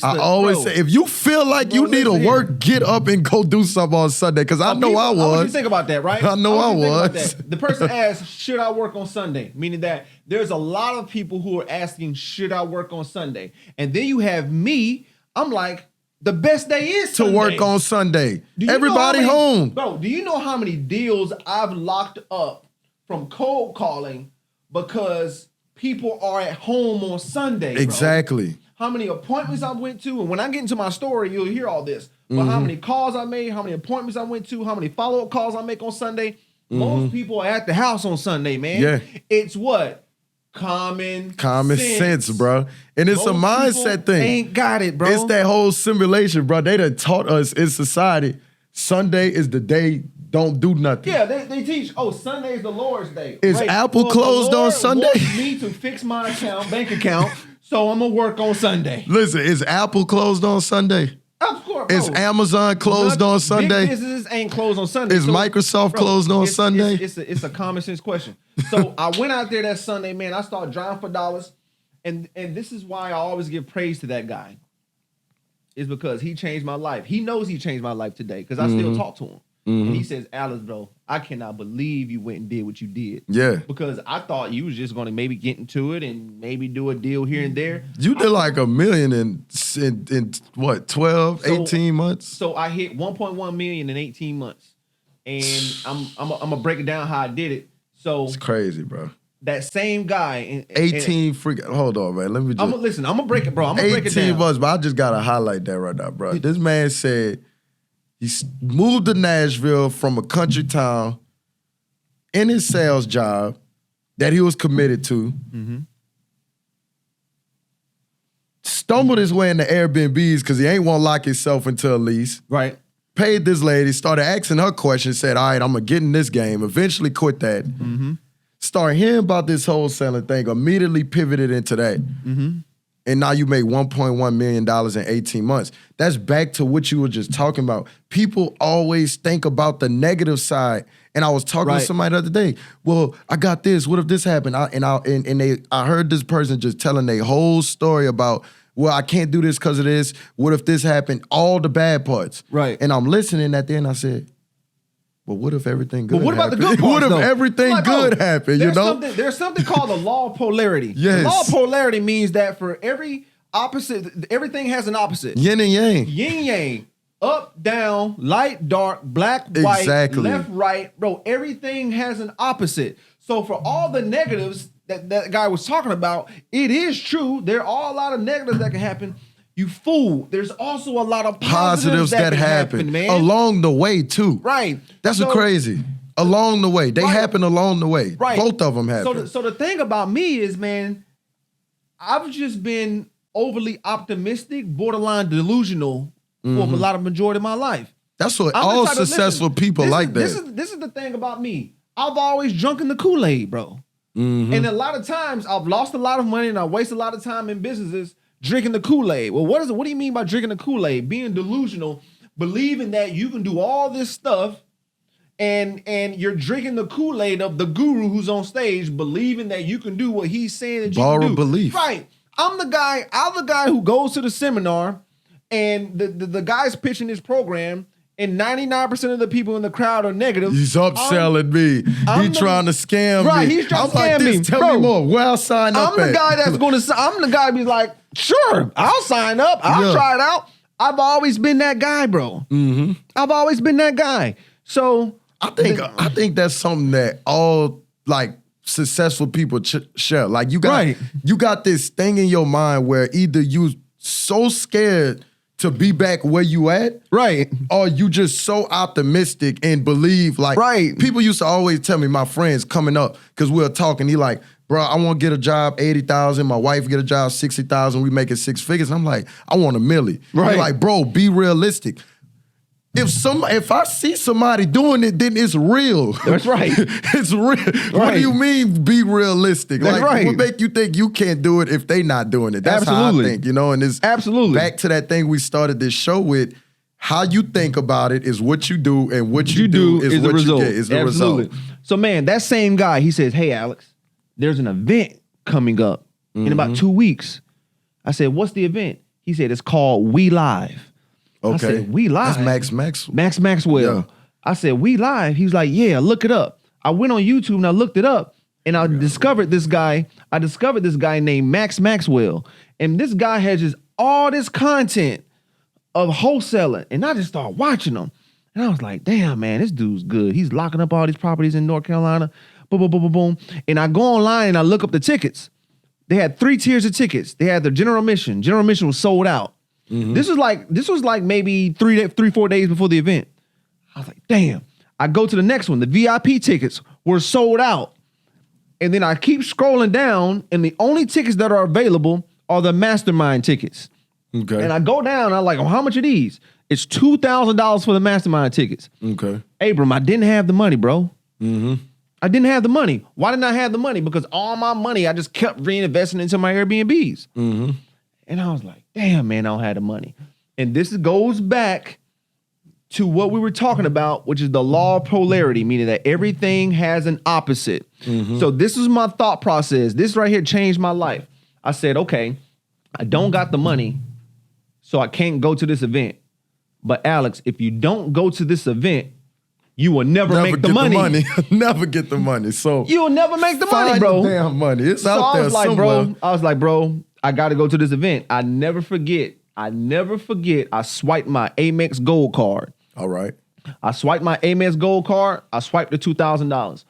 I always say, if you feel like you need to work, get up and go do something on Sunday. Because I know I was. I want you to think about that, right? I know I was. The person asked, should I work on Sunday? Meaning that there's a lot of people who are asking, should I work on Sunday? And then you have me. I'm like, the best day is Sunday. To work on Sunday. Everybody home. Bro, do you know how many deals I've locked up from cold calling because people are at home on Sunday, bro? Exactly. How many appointments I went to, and when I get into my story, you'll hear all this. But how many calls I made, how many appointments I went to, how many follow-up calls I make on Sunday. Most people are at the house on Sunday, man. Yeah. It's what? Common sense, bro. And it's Most a mindset thing. Ain't got it, bro. It's that whole simulation, bro. They done taught us in society, Sunday is the day don't do nothing. Yeah, they teach, Sunday is the Lord's day. Is Apple closed on Sunday? Wants me to fix my bank account. So I'm going to work on Sunday. Listen, is Apple closed on Sunday? Of course, bro. Is Amazon closed on Sunday? Big businesses ain't closed on Sunday. Is Microsoft closed on Sunday? It's a common sense question. So I went out there that Sunday, man. I started driving for dollars. And this is why I always give praise to that guy. Is because he changed my life. He knows he changed my life today because I still talk to him. And he says, Alex, bro, I cannot believe you went and did what you did. Yeah. Because I thought you was just going to maybe get into it and maybe do a deal here and there. You did like $1 million in what, 12, 18 months? So I hit 1.1 million in 18 months. And I'm going to break it down how I did it. So it's crazy, bro. That same guy. 18 freaking, hold on, man. Let me just. I'm going to break it, bro. I'm going to break it down. 18 months, but I just got to highlight that right now, bro. This man said moved to Nashville from a country town in his sales job that he was committed to. Stumbled his way into Airbnbs because he ain't want to lock himself into a lease. Right. Paid this lady, started asking her questions, said, all right, I'm going to get in this game. Eventually quit that. Started hearing about this wholesaling thing, immediately pivoted into that. And now you make $1.1 million in 18 months. That's back to what you were just talking about. People always think about the negative side. And I was talking to somebody the other day. Well, I got this. What if this happened? I heard this person just telling their whole story about, well, I can't do this because of this. What if this happened? All the bad parts. Right. And I'm listening at the end. I said, well, what if everything good But what happened? about the good parts, What if though? everything good happened, you know? There's something called the law of polarity. Yes. The law of polarity means that for every opposite, everything has an opposite. Yin and yang. Yin yang. Up, down, light, dark, black, white, left, right. Bro, everything has an opposite. So for all the negatives that guy was talking about, it is true. There are a lot of negatives that can happen. You fool. There's also a lot of positives that happen, man. Along the way, too. Right. That's so crazy. Along the way. They happen along the way. Right. Both of them happen. So the thing about me is, man, I've just been overly optimistic, borderline delusional for a lot of majority of my life. That's what all successful people like that. This is the thing about me. I've always drunk in the Kool-Aid, bro. And a lot of times I've lost a lot of money and I waste a lot of time in businesses drinking the Kool-Aid. Well, what do you mean by drinking the Kool-Aid? Being delusional, believing that you can do all this stuff and you're drinking the Kool-Aid of the guru who's on stage, believing that you can do what he's saying that you can do. Borrowed belief. Right. I'm the guy who goes to the seminar and the guy's pitching this program and 99% of the people in the crowd are negative. He's upselling me. He's trying to scam me. Right, he's trying to scam me. Tell me more. Where I'll sign up I'm the guy that's going to, I'm the guy who's like, sure, I'll sign up. I'll try it out. I've always been that guy, bro. I've always been that guy. So I think that's something that all like successful people share. Like you got this thing in your mind where either you so scared to be back where you at, right? Or you just so optimistic and believe, like, people used to always tell me, my friends coming up, because we were talking, he like, bro, I want to get a job, 80,000, my wife get a job, 60,000, we making 6 figures. And I'm like, I want $1 million. Right. Like, bro, be realistic. If I see somebody doing it, then it's real. That's right. It's real. Right. What do you mean be realistic? That's like, what make you think you can't do it if they not doing it? That's how I think, you know? And it's back to that thing we started this show with. How you think about it is what you do, and what you do is what you get. Is the result. So, man, that same guy, he says, hey, Alex, there's an event coming up in about 2 weeks. I said, what's the event? He said, it's called We Live. Okay. I said, We Live. That's Max Maxwell. Yeah. I said, We Live. He's like, yeah, look it up. I went on YouTube and I looked it up and I discovered this guy. I discovered this guy named Max Maxwell. And this guy has just all this content of wholesaling. And I just started watching him. And I was like, damn, man, this dude's good. He's locking up all these properties in North Carolina. Boom, boom, boom, boom, boom. And I go online and I look up the tickets. They had 3 tiers of tickets. They had the general admission. General admission was sold out. This was like maybe 3-4 days before the event. I was like, damn. I go to the next one. The VIP tickets were sold out. And then I keep scrolling down, and the only tickets that are available are the mastermind tickets. Okay. And I go down, and I'm like, oh, how much are these? It's $2,000 for the mastermind tickets. Okay. Abram, I didn't have the money, bro. I didn't have the money. Why didn't I have the money? Because all my money, I just kept reinvesting into my Airbnbs. And I was like, damn, man, I don't have the money. And this goes back to what we were talking about, which is the law of polarity, meaning that everything has an opposite. So this is my thought process. This right here changed my life. I said, okay, I don't got the money, so I can't go to this event. But Alex, if you don't go to this event, you will never make the money. Never get the money. So you will never make the money, bro. Find the damn money. It's out there somewhere. I was like, bro, I got to go to this event. I never forget. I swiped my Amex Gold card. All right. I swiped my Amex Gold card. I swiped the $2,000.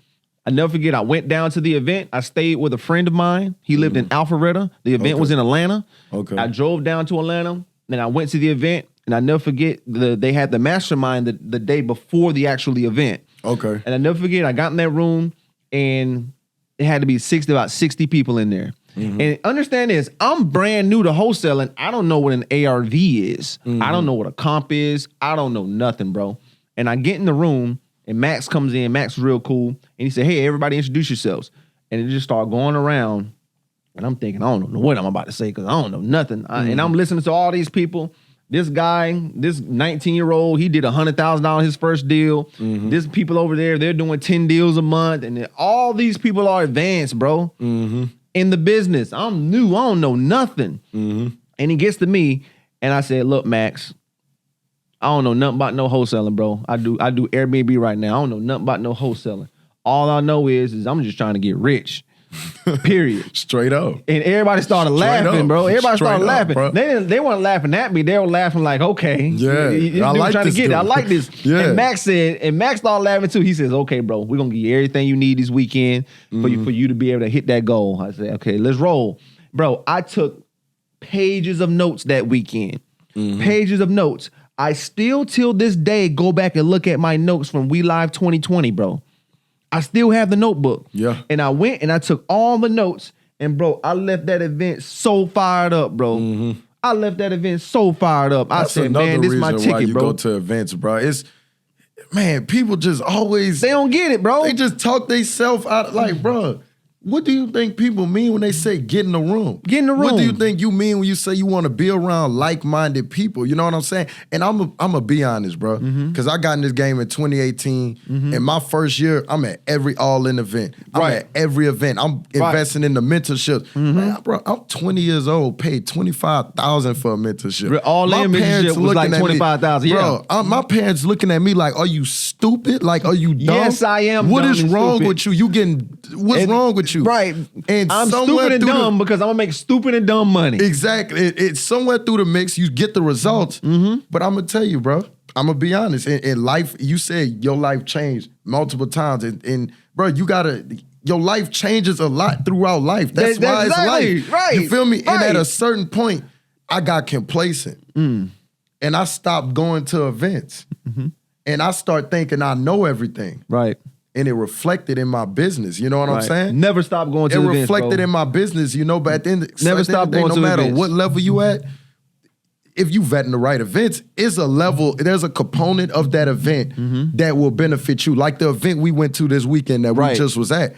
I never forget. I went down to the event. I stayed with a friend of mine. He lived in Alpharetta. The event was in Atlanta. Okay. I drove down to Atlanta. Then I went to the event. And I never forget they had the mastermind the day before the actual event. Okay. And I never forget, I got in that room and it had to be about 60 people in there. Mm-hmm. And understand this, I'm brand new to wholesaling. I don't know what an ARV is. Mm-hmm. I don't know what a comp is. I don't know nothing, bro. And I get in the room and Max comes in. Max is real cool. And he said, hey, everybody introduce yourselves. And it just started going around. And I'm thinking, I don't know what I'm about to say because I don't know nothing. And I'm listening to all these people. This guy, this 19-year-old, he did $100,000 his first deal. Mm-hmm. There's people over there, they're doing 10 deals a month. And all these people are advanced, bro, in the business. I'm new. I don't know nothing. Mm-hmm. And he gets to me, and I said, look, Max, I don't know nothing about no wholesaling, bro. I do Airbnb right now. I don't know nothing about no wholesaling. All I know is I'm just trying to get rich. Period. Straight up. And everybody started laughing, bro. Everybody started laughing. Bro. They weren't laughing at me. They were laughing like, okay. Yeah. I like this dude. I like this. Yeah. And Max started laughing too. He says, okay, bro, we're going to give you everything you need this weekend for you to be able to hit that goal. I said, okay, let's roll. Bro, I took pages of notes that weekend. Pages of notes. I still, till this day, go back and look at my notes from We Live 2020, bro. I still have the notebook. Yeah. And I went and I took all the notes. And, bro, I left that event so fired up, bro. I left that event so fired up. That's I said, man, this is my ticket, why you bro. Go to events, bro. It's, man, people just always. They don't get it, bro. They just talk themselves out. Like, bro, what do you think people mean when they say get in the room? Get in the room. What do you think you mean when you say you want to be around like-minded people? You know what I'm saying? And I'm going to be honest, bro, because I got in this game in 2018. In my first year, I'm at every all-in event. I'm at every event. I'm investing in the mentorship. Man, bro, I'm 20 years old, paid $25,000 for a mentorship. All-in mentorship was like $25,000, yeah. Bro, my parents looking at me like, are you stupid? Like, are you dumb? Yes, I am. What is wrong with you? What's wrong with you? Right. And I'm stupid and dumb because I'm going to make stupid and dumb money. Exactly. It's somewhere through the mix. You get the results. But I'm going to tell you, bro, I'm going to be honest. In life, you said your life changed multiple times. And bro, your life changes a lot throughout life. That's why exactly, it's life. Right. You feel me? Right. And at a certain point, I got complacent. And I stopped going to events. And I start thinking I know everything. Right. And it reflected in my business. You know what I'm saying? Never stop going to events, It reflected bro. in my business, you know, but at the end, Never stop going no to matter events. what level you at, if you vetting the right events, there's a component of that event that will benefit you. Like the event we went to this weekend that we just was at.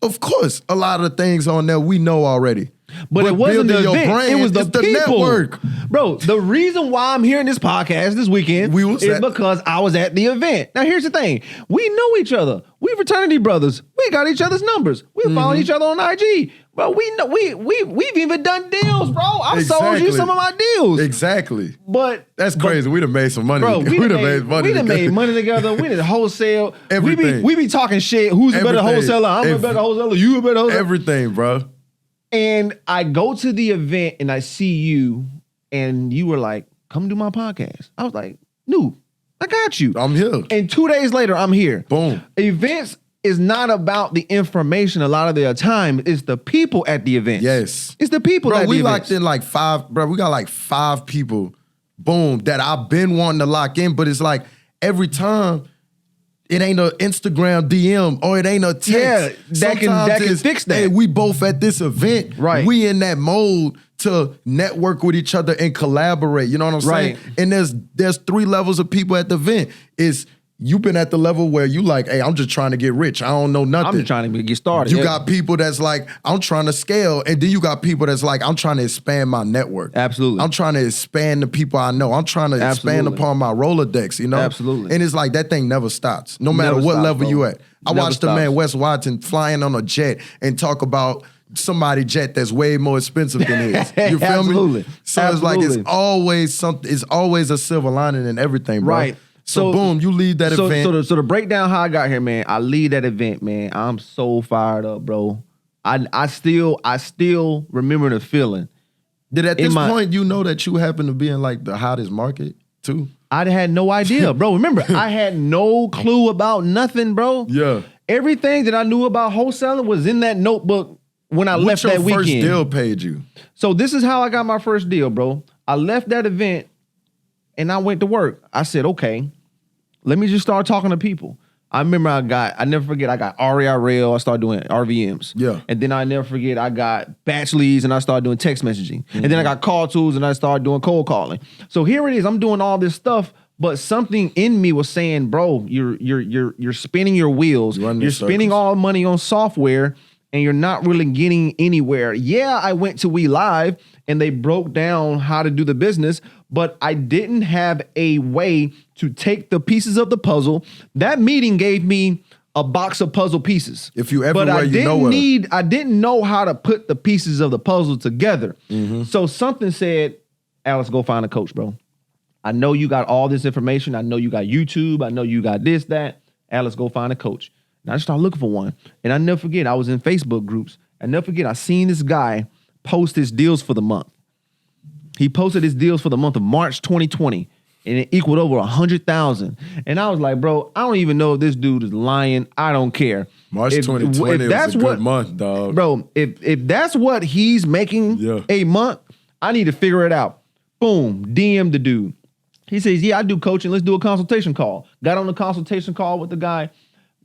Of course, a lot of the things on there we know already. But it wasn't the event. Brand, it was the people. Network. Bro, the reason why I'm hearing this podcast this weekend is because I was at the event. Now, here's the thing. We know each other. We fraternity brothers. We got each other's numbers. We follow each other on IG. Bro, we know we've even done deals, bro. I've sold you some of my deals. Exactly. But that's crazy. We done made some money. Bro, we done made money together. We did wholesale. Everything. We be talking shit. Who's a better wholesaler? I'm a better wholesaler. You a better wholesaler. Everything, bro. And I go to the event and I see you and you were like, come do my podcast. I was like, no, I got you. I'm here. And 2 days later, I'm here. Boom. Events is not about the information a lot of the time. It's the people at the event. Yes. It's the people at the event. We locked in like five, bro. We got like 5 people, boom, that I've been wanting to lock in. But it's like every time, it ain't an Instagram DM or it ain't a text. Yeah, that can fix that. Hey, we both at this event. Right. We in that mode to network with each other and collaborate. You know what I'm saying? And there's 3 levels of people at the event. You've been at the level where you like, hey, I'm just trying to get rich. I don't know nothing. I'm just trying to get started. You got people that's like, I'm trying to scale. And then you got people that's like, I'm trying to expand my network. Absolutely. I'm trying to expand the people I know. I'm trying to expand upon my Rolodex, you know? Absolutely. And it's like, that thing never stops, no matter what level you at. I watched the man, Wes Watson, flying on a jet and talk about somebody jet that's way more expensive than his. You feel Absolutely. me? So Absolutely. it's like, it's always a silver lining in everything, bro. Right. So boom, you lead that event. So to break down how I got here, man, I lead that event, man. I'm so fired up, bro. I still remember the feeling. Did at this point you know that you happen to be in like the hottest market too? I had no idea, bro. Remember, I had no clue about nothing, bro. Yeah. Everything that I knew about wholesaling was in that notebook when I left that weekend. What your first deal paid you? So this is how I got my first deal, bro. I left that event and I went to work. I said, okay, let me just start talking to people. I remember I never forget, I got REIRL, I started doing RVMs. Yeah. And then I never forget, I got batch leads and I started doing text messaging. And then I got call tools and I started doing cold calling. So here it is, I'm doing all this stuff, but something in me was saying, bro, you're spinning your wheels. You're spending all money on software and you're not really getting anywhere. Yeah, I went to We Live and they broke down how to do the business, but I didn't have a way to take the pieces of the puzzle. That meeting gave me a box of puzzle pieces. If you ever, I didn't know how to put the pieces of the puzzle together. So something said, Alex, go find a coach, bro. I know you got all this information. I know you got YouTube. I know you got this, that. Alex, go find a coach. And I just started looking for one. And I never forget, I was in Facebook groups. I never forget, I seen this guy post his deals for the month. He posted his deals for the month of March 2020, and it equaled over 100,000. And I was like, bro, I don't even know if this dude is lying. I don't care. March 2020 was a good month, dog. Bro, if that's what he's making a month, I need to figure it out. Boom, DM the dude. He says, yeah, I do coaching. Let's do a consultation call. Got on the consultation call with the guy.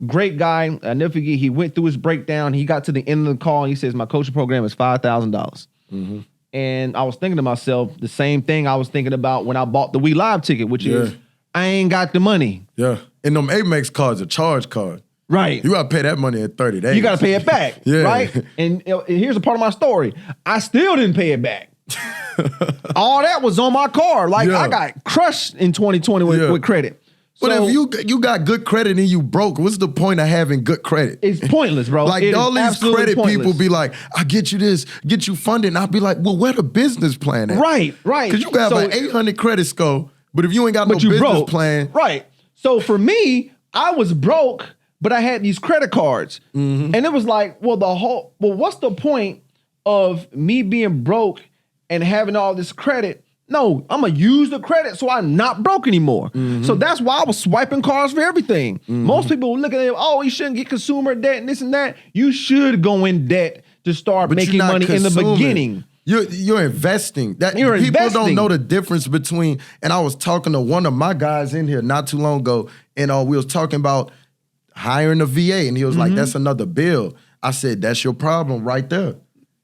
Great guy. I never forget, he went through his breakdown. He got to the end of the call and he says, my coaching program is $5,000. And I was thinking to myself, the same thing I was thinking about when I bought the We Live ticket, which is, I ain't got the money. Yeah. And them Amex cards, a charge card. Right. You got to pay that money in 30 days. You got to pay it back. Right? And here's a part of my story. I still didn't pay it back. All that was on my card. Like, I got crushed in 2020 with credit. But if you got good credit and you broke, what's the point of having good credit? It's pointless, bro. Like, all these credit people be like, I'll get you this, get you funding. I'll be like, well, where the business plan at? Right. Because you got an 800 credit score, but if you ain't got no business plan. Right. So for me, I was broke, but I had these credit cards. And it was like, well, what's the point of me being broke and having all this credit? No, I'm going to use the credit so I'm not broke anymore. So that's why I was swiping cards for everything. Most people look at it, oh, you shouldn't get consumer debt and this and that. You should go in debt to start making money in the beginning. You're investing. People don't know the difference between, and I was talking to one of my guys in here not too long ago, and we was talking about hiring a VA, and he was like, that's another bill. I said, that's your problem right there.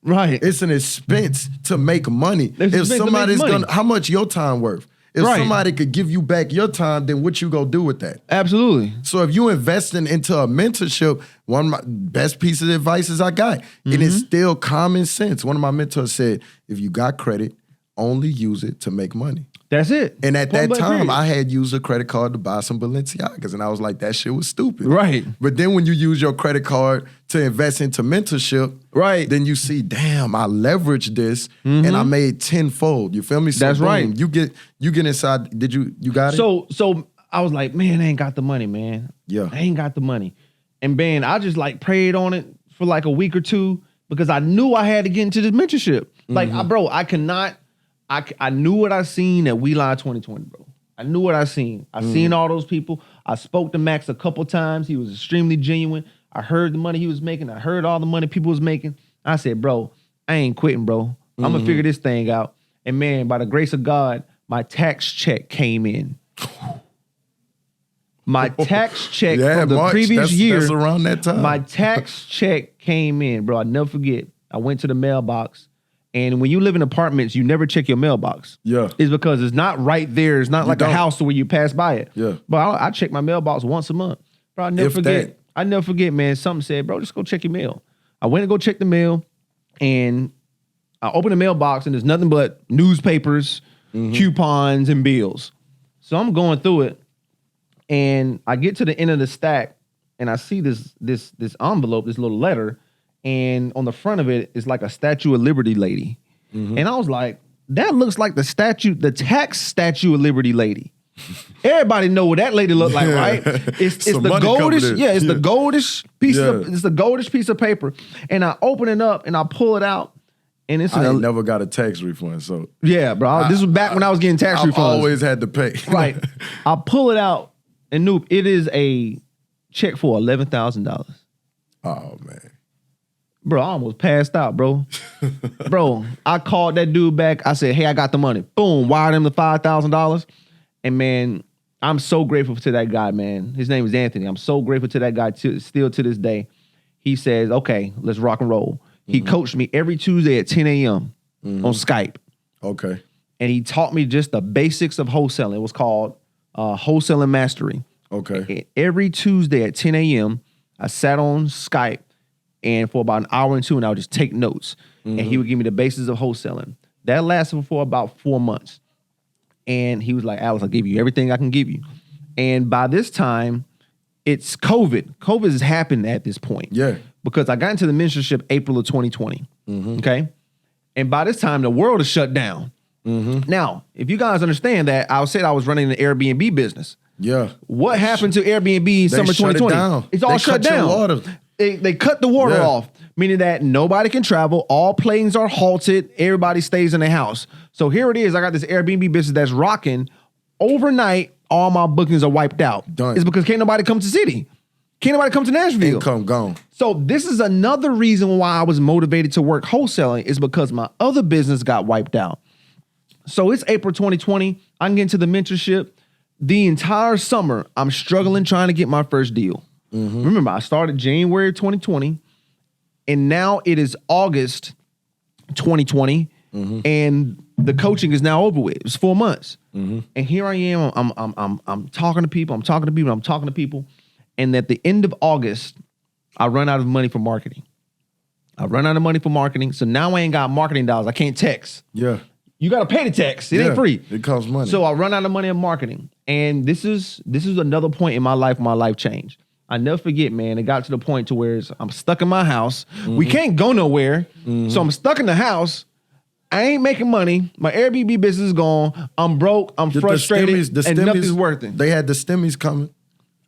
Right. It's an expense to make money. If somebody's gonna, how much your time worth? If somebody could give you back your time, then what you gonna do with that? Absolutely. So if you investing into a mentorship, one of my best pieces of advice is I got, and it's still common sense. One of my mentors said, if you got credit, only use it to make money. That's it. And at that time, I had used a credit card to buy some Balenciagas, and I was like, that shit was stupid. Right. But then when you use your credit card to invest into mentorship, then you see, damn, I leveraged this and I made tenfold. You feel me? So that's boom, right. You get inside. You got it? So I was like, man, I ain't got the money, man. Yeah. I ain't got the money. And man, I just like prayed on it for like a week or two because I knew I had to get into this mentorship. Like, bro, I cannot. I knew what I seen at We Live 2020, bro. I knew what I seen. I seen all those people. I spoke to Max a couple times. He was extremely genuine. I heard the money he was making. I heard all the money people was making. I said, bro, I ain't quitting, bro. I'm going to figure this thing out. And man, by the grace of God, my tax check came in. My tax check from the previous year. That's around that time. My tax check came in, bro. I'll never forget. I went to the mailbox. And when you live in apartments, you never check your mailbox. Yeah. It's because it's not right there. It's not like a house where you pass by it. Yeah. But I check my mailbox once a month. Bro, I never forget. I never forget, man. Something said, bro, just go check your mail. I went to go check the mail, and I opened the mailbox, and there's nothing but newspapers, coupons, and bills. So I'm going through it, and I get to the end of the stack, and I see this envelope, this little letter, and on the front of it is like a Statue of Liberty lady. And I was like, that looks like the tax Statue of Liberty lady. Everybody know what that lady looked like, right? It's the goldish, it's the goldish piece it's the goldish piece of paper. And I open it up and I pull it out. And it's I ain't never got a tax refund, so yeah, bro. This was back when I was getting tax refunds. I always had to pay. Right. I pull it out, and Noop, it is a check for $11,000. Oh man. Bro, I almost passed out, bro. Bro, I called that dude back. I said, hey, I got the money. Boom, wired him the $5,000. And man, I'm so grateful to that guy, man. His name is Anthony. I'm so grateful to that guy still to this day. He says, okay, let's rock and roll. He coached me every Tuesday at 10 a.m. On Skype. Okay. And he taught me just the basics of wholesaling. It was called Wholesaling Mastery. Okay. Every Tuesday at 10 a.m., I sat on Skype and for about an hour and two, and I would just take notes. And he would give me the basics of wholesaling. That lasted for about 4 months. And he was like, Alex, I'll give you everything I can give you. And by this time, it's COVID. COVID has happened at this point. Yeah. Because I got into the mentorship April of 2020. Okay. And by this time, the world is shut down. Now, if you guys understand that, I said I was running an Airbnb business. Yeah. What happened to Airbnb in summer 2020? It's all shut down. They cut the water off, meaning that nobody can travel. All planes are halted. Everybody stays in their house. So here it is. I got this Airbnb business that's rocking. Overnight, all my bookings are wiped out. Done. It's because can't nobody come to city. Can't nobody come to Nashville. Income gone. So this is another reason why I was motivated to work wholesaling is because my other business got wiped out. So it's April 2020. I can get into the mentorship. The entire summer, I'm struggling trying to get my first deal. Remember, I started January 2020, and now it is August 2020, and the coaching is now over with. It was 4 months, and here I am. I'm talking to people. I'm talking to people, and at the end of August, I run out of money for marketing. So now I ain't got marketing dollars. I can't text. Yeah. You got to pay the tax. It ain't free. It costs money. So I run out of money in marketing. And this is another point in my life changed. I never forget, man, it got to the point to where I'm stuck in my house. We can't go nowhere. So I'm stuck in the house. I ain't making money. My Airbnb business is gone. I'm broke. I'm frustrated. And nothing's working. They had the stimmies coming.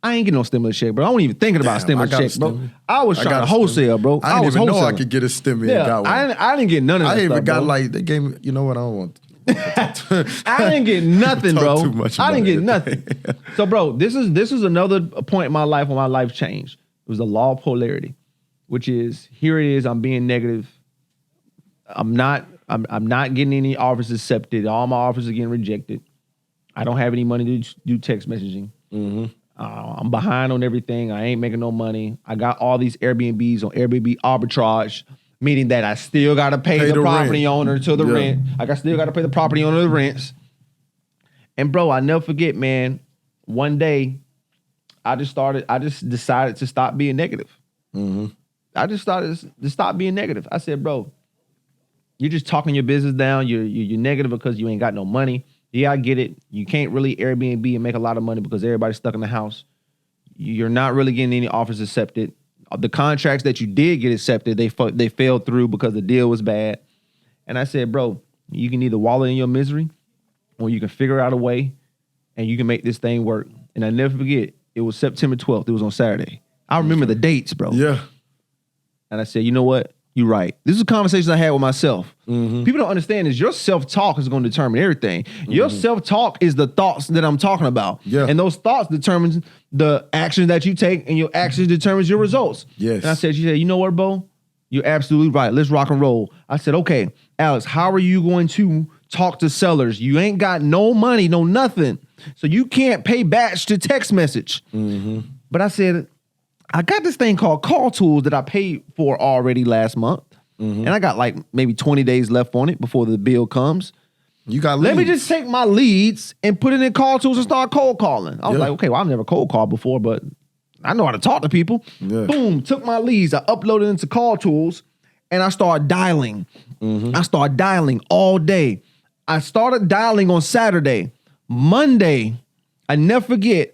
I ain't getting no stimulus check, bro. I wasn't even thinking about stimulus check, bro. I was trying to wholesale, bro. I didn't even know I could get a stimmy and got one. I didn't get none of that stuff, I even got bro. like, they gave me, you know what, I don't want I didn't get nothing, bro. Too much I didn't get it. nothing. So, bro, this is another point in my life when my life changed. It was the law of polarity, which is here it is. I'm being negative. I'm not getting any offers accepted. All my offers are getting rejected. I don't have any money to do text messaging. I'm behind on everything. I ain't making no money. I got all these Airbnbs on Airbnb arbitrage, meaning that I still got to pay the property owner to the rent. I still got to pay the property owner the rents. And bro, I never forget, man, one day I just decided to stop being negative. I just started to stop being negative. I said, bro, you're just talking your business down. You're negative because you ain't got no money. Yeah, I get it. You can't really Airbnb and make a lot of money because everybody's stuck in the house. You're not really getting any offers accepted. The contracts that you did get accepted, they fell through because the deal was bad. And I said, bro, you can either wallow in your misery or you can figure out a way and you can make this thing work. And I never forget, it was September 12th. It was on Saturday. I remember the dates, bro. Yeah. And I said, you know what? You're right. This is a conversation I had with myself. People don't understand is your self-talk is going to determine everything. Your self-talk is the thoughts that I'm talking about. Yeah. And those thoughts determine the actions that you take, and your actions determines your results. Yes. And I said, you know what, Bo? You're absolutely right. Let's rock and roll. I said, okay, Alex, how are you going to talk to sellers? You ain't got no money, no nothing. So you can't pay batch to text message. But I said, I got this thing called Call Tools that I paid for already last month. And I got like maybe 20 days left on it before the bill comes. You got leads. Let me just take my leads and put it in Call Tools and start cold calling. I was like, okay, well, I've never cold called before, but I know how to talk to people. Boom, took my leads. I uploaded into Call Tools and I started dialing. I started dialing all day. I started dialing on Saturday. Monday, I never forget,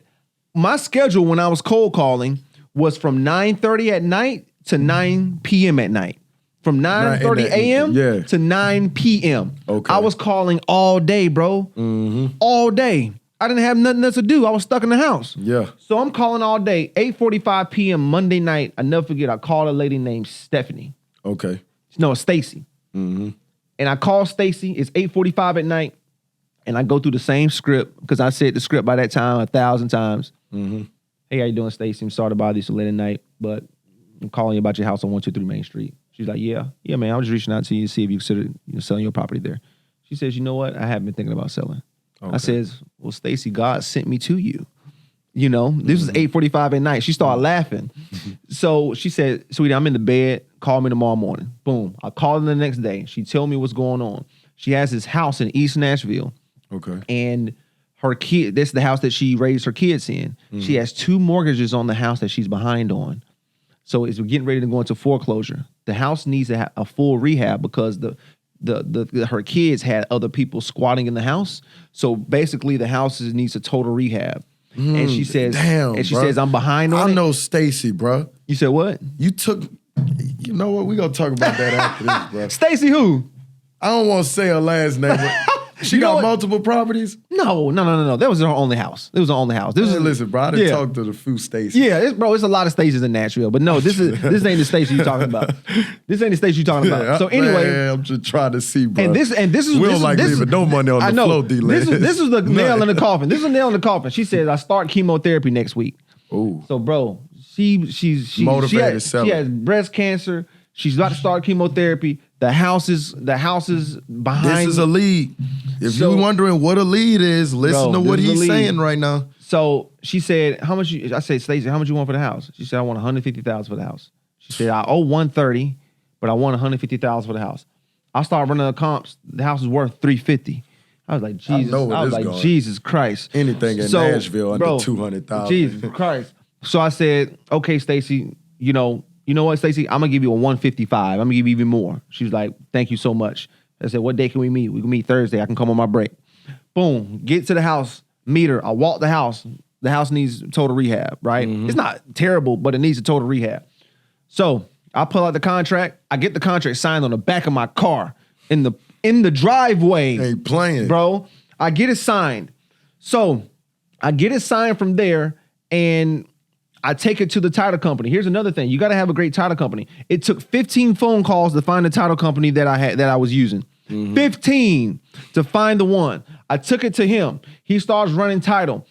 my schedule when I was cold calling was from 9:30 at night to 9 p.m. at night. From 9:30 a.m. to 9 p.m. Okay. I was calling all day, bro. All day. I didn't have nothing else to do. I was stuck in the house. Yeah. So I'm calling all day. 8:45 p.m. Monday night. I never forget, I called a lady named Stephanie. Okay. No, Stacy. And I called Stacy. It's 8:45 at night. And I go through the same script because I said the script by that time 1,000 times. Hey, how you doing, Stacy? I'm sorry to bother you so late at night, but I'm calling you about your house on 123 Main Street. She's like, yeah, man. I was reaching out to you to see if you consider selling your property there. She says, you know what? I have been thinking about selling. I says, well, Stacy, God sent me to you. You know, this was 8:45 at night. She started laughing. So she said, sweetie, I'm in the bed. Call me tomorrow morning. Boom. I called her the next day. She told me what's going on. She has this house in East Nashville. Okay. And her kid, this is the house that she raised her kids in. She has 2 mortgages on the house that she's behind on. So it's getting ready to go into foreclosure. The house needs to have a full rehab because her kids had other people squatting in the house. So basically the house needs a total rehab. And she says, I'm behind on it. I know Stacy, bro. You said what? You know what? We're going to talk about that after this, bro. Stacy who? I don't want to say her last name, but she got multiple properties? No. That was her only house. This Listen, bro, I done talked to the few Stacys. Yeah, it's a lot of Stacys in Nashville. But no, this ain't the Stacy you talking about. This ain't the Stacy you talking about. So anyway. Man, I'm just trying to see, bro. And this is we don't like leaving no money on the floor, D-Lane. This is the nail in the coffin. This is a nail in the coffin. She said, I start chemotherapy next week. Ooh. So, bro, she's motivated. She has breast cancer. She's about to start chemotherapy. The house is behind. This is a lead. If you're wondering what a lead is, listen to what he's saying right now. So she said, how much I said, Stacey, how much you want for the house? She said, I want $150,000 for the house. She said, I owe $130,000, but I want $150,000 for the house. I started running the comps. The house is worth $350,000. I was like, Jesus Christ. Anything in Nashville under $200,000. Jesus Christ. So I said, okay, Stacey, you know what, Stacey? I'm gonna give you a $155,000. I'm gonna give you even more. She was like, thank you so much. I said, what day can we meet? We can meet Thursday. I can come on my break. Boom. Get to the house. Meet her. I walk the house. The house needs total rehab, right? It's not terrible, but it needs a total rehab. So I pull out the contract. I get the contract signed on the back of my car in the driveway. Ain't playing, bro. I get it signed. So I get it signed from there, and I take it to the title company. Here's another thing. You got to have a great title company. It took 15 phone calls to find the title company that I was using. 15 to find the one. I took it to him. He starts running title.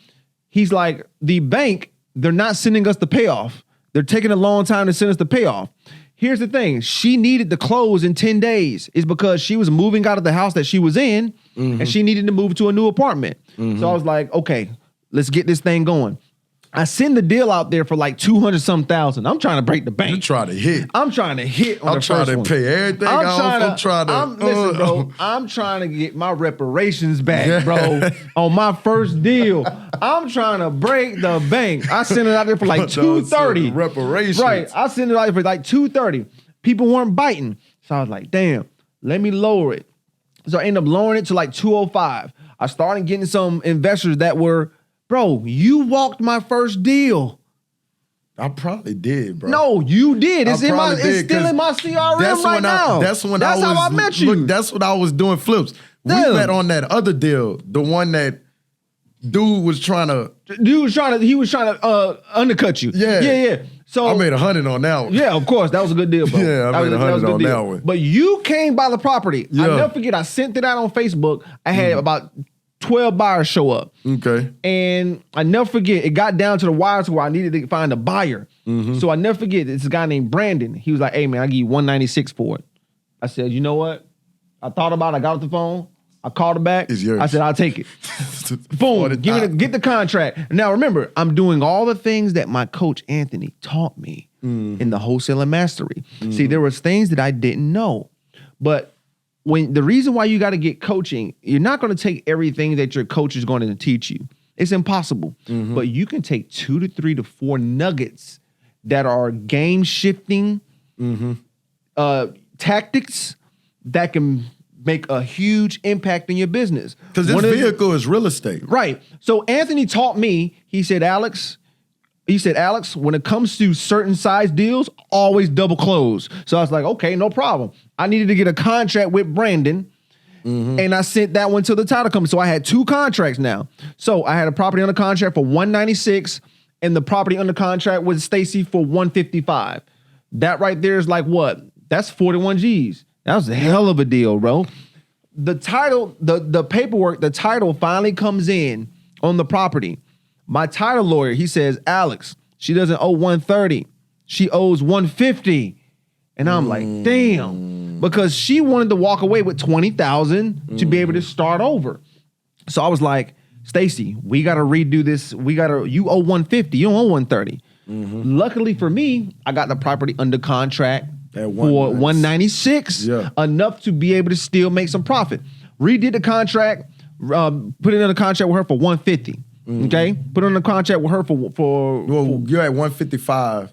He's like, the bank, they're not sending us the payoff. They're taking a long time to send us the payoff. Here's the thing. She needed to close in 10 days. It's because she was moving out of the house that she was in, and she needed to move to a new apartment. So I was like, okay, let's get this thing going. I send the deal out there for like 200-some thousand. I'm trying to break the bank. You trying to hit. I'm trying to hit on the first one. I'm trying to pay everything off. Listen, bro, I'm trying to get my reparations back, bro, on my first deal. I'm trying to break the bank. I sent it out there for like $230. Reparations. Right. I sent it out there for like $230. People weren't biting. So I was like, damn, let me lower it. So I ended up lowering it to like $205. I started getting some investors that were, bro, you walked my first deal. I probably did, bro. No, you did. It's still in my CRM right now. That's how I met you. Look, that's when I was doing flips. We met on that other deal, the one that dude was trying to undercut you. Yeah. So I made 100 on that one. Yeah, of course. That was a good deal, bro. Yeah, I made 100 on that one. But you came by the property. Yeah. I'll never forget, I sent it out on Facebook. I had about 12 buyers show up. Okay. And I never forget, it got down to the wire to where I needed to find a buyer. So I never forget, this guy named Brandon. He was like, hey, man, I'll give you $196 for it. I said, you know what? I thought about it. I got off the phone. I called her back. It's yours. I said, I'll take it. Boom. Get the contract. Now, remember, I'm doing all the things that my coach, Anthony, taught me in the wholesaling mastery. See, there was things that I didn't know. But the reason why you got to get coaching, you're not going to take everything that your coach is going to teach you. It's impossible. But you can take 2 to 3 to 4 nuggets that are game shifting tactics that can make a huge impact in your business. Because this vehicle is real estate. Right. So Anthony taught me, he said, Alex, when it comes to certain size deals, always double close. So I was like, okay, no problem. I needed to get a contract with Brandon, and I sent that one to the title company. So I had 2 contracts now. So I had a property under contract for $196, and the property under contract with Stacy for $155. That right there is like what? That's 41 G's. That was a hell of a deal, bro. The title, the paperwork, the title finally comes in on the property. My title lawyer, he says, Alex, she doesn't owe $130. She owes $150. And I'm like, damn. Because she wanted to walk away with $20,000 to be able to start over. So I was like, Stacy, we got to redo this. You owe 150. You don't owe 130. Luckily for me, I got the property under contract for 196. Enough to be able to still make some profit. Redid the contract, put it in a contract with her for 150. Okay? Put it in a contract with her for you're at 155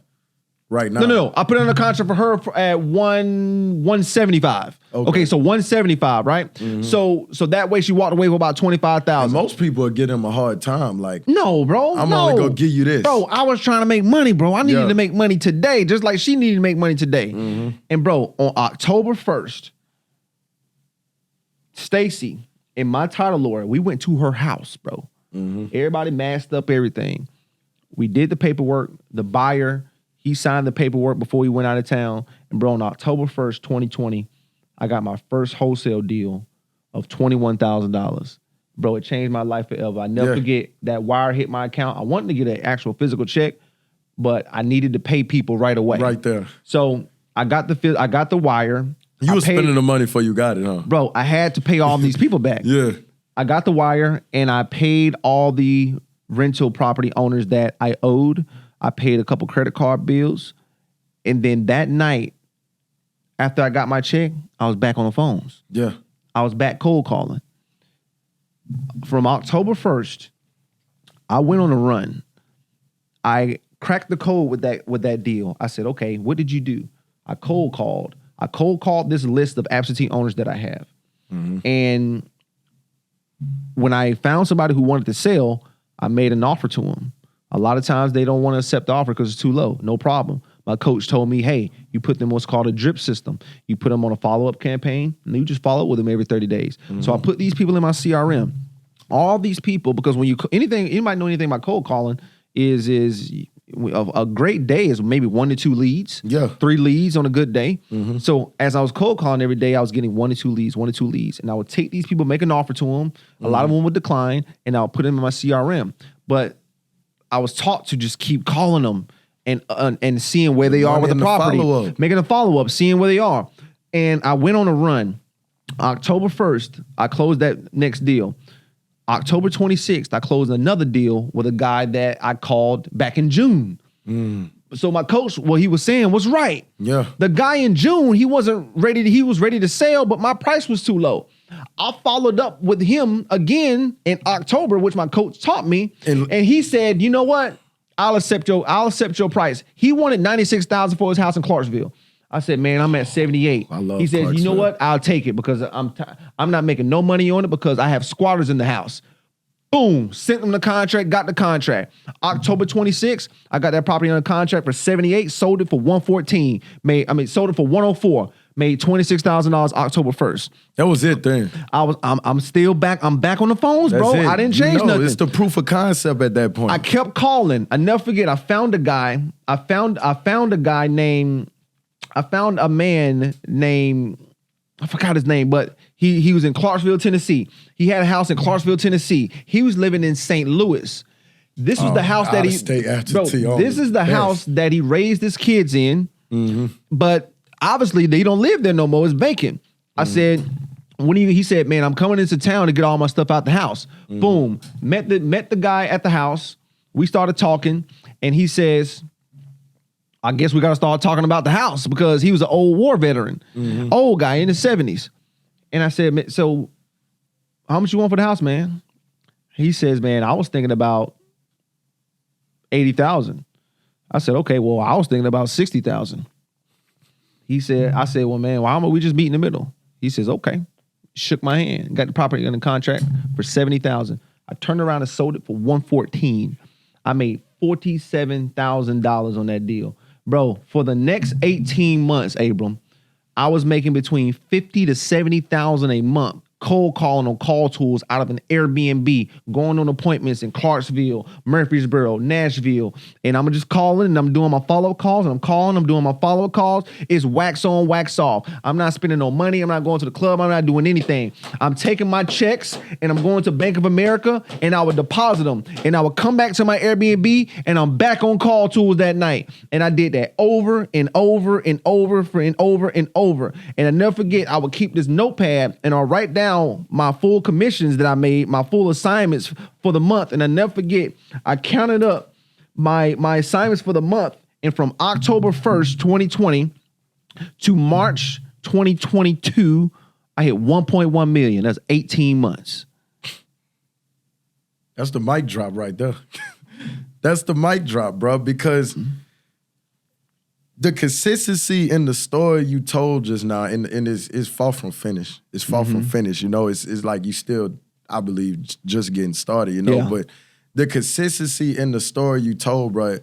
right now. No. I put it in a contract for her at 175. Okay, so 175, right? So that way she walked away with about 25,000. Most people are giving him a hard time. Like, no, bro. I'm only gonna give you this. Bro, I was trying to make money, bro. I needed to make money today, just like she needed to make money today. And bro, on October 1st, Stacy and my title lawyer, we went to her house, bro. Everybody masked up everything. We did the paperwork. The buyer, he signed the paperwork before he went out of town. And bro, on October 1st, 2020, I got my first wholesale deal of $21,000. Bro, it changed my life forever. I never forget that wire hit my account. I wanted to get an actual physical check, but I needed to pay people right away. Right there. So I got the wire. You were spending the money before you got it, huh? Bro, I had to pay all these people back. I got the wire and I paid all the rental property owners that I owed. I paid a couple credit card bills. And then that night, after I got my check, I was back on the phones. I was back cold calling. From October 1st, I went on a run. I cracked the code with that deal. I said, okay, what did you do? I cold called this list of absentee owners that I have. And when I found somebody who wanted to sell, I made an offer to them. A lot of times they don't want to accept the offer because it's too low. No problem. My coach told me, hey, you put them what's called a drip system. You put them on a follow-up campaign, and you just follow up with them every 30 days. So I put these people in my CRM. All these people, because when you might know anything about cold calling, is a great day is maybe 1 to 2 leads. 3 leads on a good day. So as I was cold calling every day, I was getting 1 to 2 leads, 1 to 2 leads. And I would take these people, make an offer to them. A lot of them would decline, and I would put them in my CRM. But I was taught to just keep calling them and seeing where they are with the property. Making a follow-up, seeing where they are. And I went on a run. October 1st, I closed that next deal. October 26th, I closed another deal with a guy that I called back in June. So my coach, what he was saying was right. The guy in June, he was ready to sell, but my price was too low. I followed up with him again in October, which my coach taught me, and he said, you know what? I'll accept your price. He wanted $96,000 for his house in Clarksville. I said, man, I'm at 78. He said, you know what? I'll take it because I'm not making no money on it because I have squatters in the house. Boom, sent them the contract, got the contract. October 26th, I got that property under contract for 78, sold it for 114. Sold it for 104. Made $26,000 October 1st. That was it then. I'm still back. I'm back on the phones, bro. I didn't change nothing. It's the proof of concept at that point. I kept calling. I never forget. I found a man named, I forgot his name, but he was in Clarksville, Tennessee. He had a house in Clarksville, Tennessee. He was living in St. Louis. This was the house that this is the house that he raised his kids in. But obviously they don't live there no more. It's vacant. I said, he said, man, I'm coming into town to get all my stuff out the house. Boom. Met the guy at the house. We started talking, and he says, I guess we got to start talking about the house because he was an old war veteran, old guy in his 70s. And I said, so how much you want for the house, man? He says, man, I was thinking about $80,000. I said, okay, well, I was thinking about $60,000. I said, well, man, why don't we just meet in the middle? He says, okay. Shook my hand, got the property under contract for $70,000. I turned around and sold it for $114. I made $47,000 on that deal. Bro, for the next 18 months, Abram, I was making between $50,000 to $70,000 a month, cold calling on call tools out of an Airbnb, going on appointments in Clarksville, Murfreesboro, Nashville. And I'm just calling and I'm doing my follow-up calls and I'm doing my follow-up calls. It's wax on, wax off. I'm not spending no money. I'm not going to the club. I'm not doing anything. I'm taking my checks and I'm going to Bank of America and I would deposit them. And I would come back to my Airbnb and I'm back on call tools that night. And I did that over and over and over and over and over. And I never forget, I would keep this notepad and I'll write down down my full commissions that I made, my full assignments for the month. And I never forget, I counted up my assignments for the month. And from October 1st, 2020 to March 2022, I hit 1.1 million. That's 18 months. That's the mic drop right there. That's the mic drop, bro, because the consistency in the story you told just now, and it's far from finished. It's far from finished. You know, it's like you still, I believe, just getting started, you know. Yeah. But the consistency in the story you told, bro,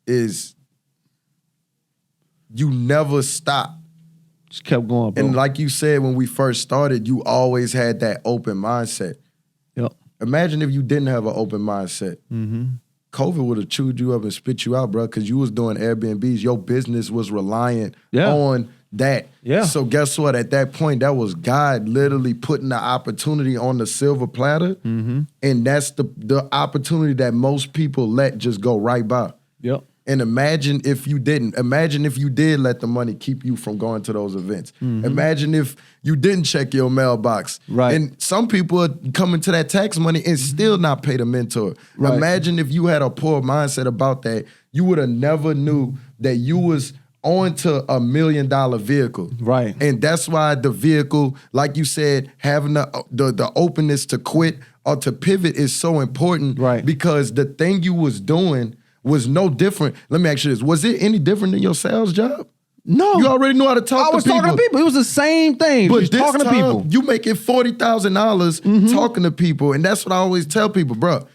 is you never stop. Just kept going, bro. And like you said, when we first started, you always had that open mindset. Yep. Imagine if you didn't have an open mindset. COVID would have chewed you up and spit you out, bro, because you was doing Airbnbs. Your business was reliant on that. Yeah. So guess what? At that point, that was God literally putting the opportunity on the silver platter. And that's the opportunity that most people let just go right by. Yep. And imagine if you didn't. Imagine if you did let the money keep you from going to those events. Imagine if you didn't check your mailbox. Right. And some people are coming to that tax money and still not pay the mentor. Right. Imagine if you had a poor mindset about that. You would have never knew that you was onto $1 million vehicle. Right. And that's why the vehicle, like you said, having the openness to quit or to pivot is so important. Right. Because the thing you was doing was no different. Let me ask you this. Was it any different than your sales job? No. You already knew how to talk to people. I was talking to people. It was the same thing. But just this talking time, to people. You making $40,000 talking to people. And that's what I always tell people, bro.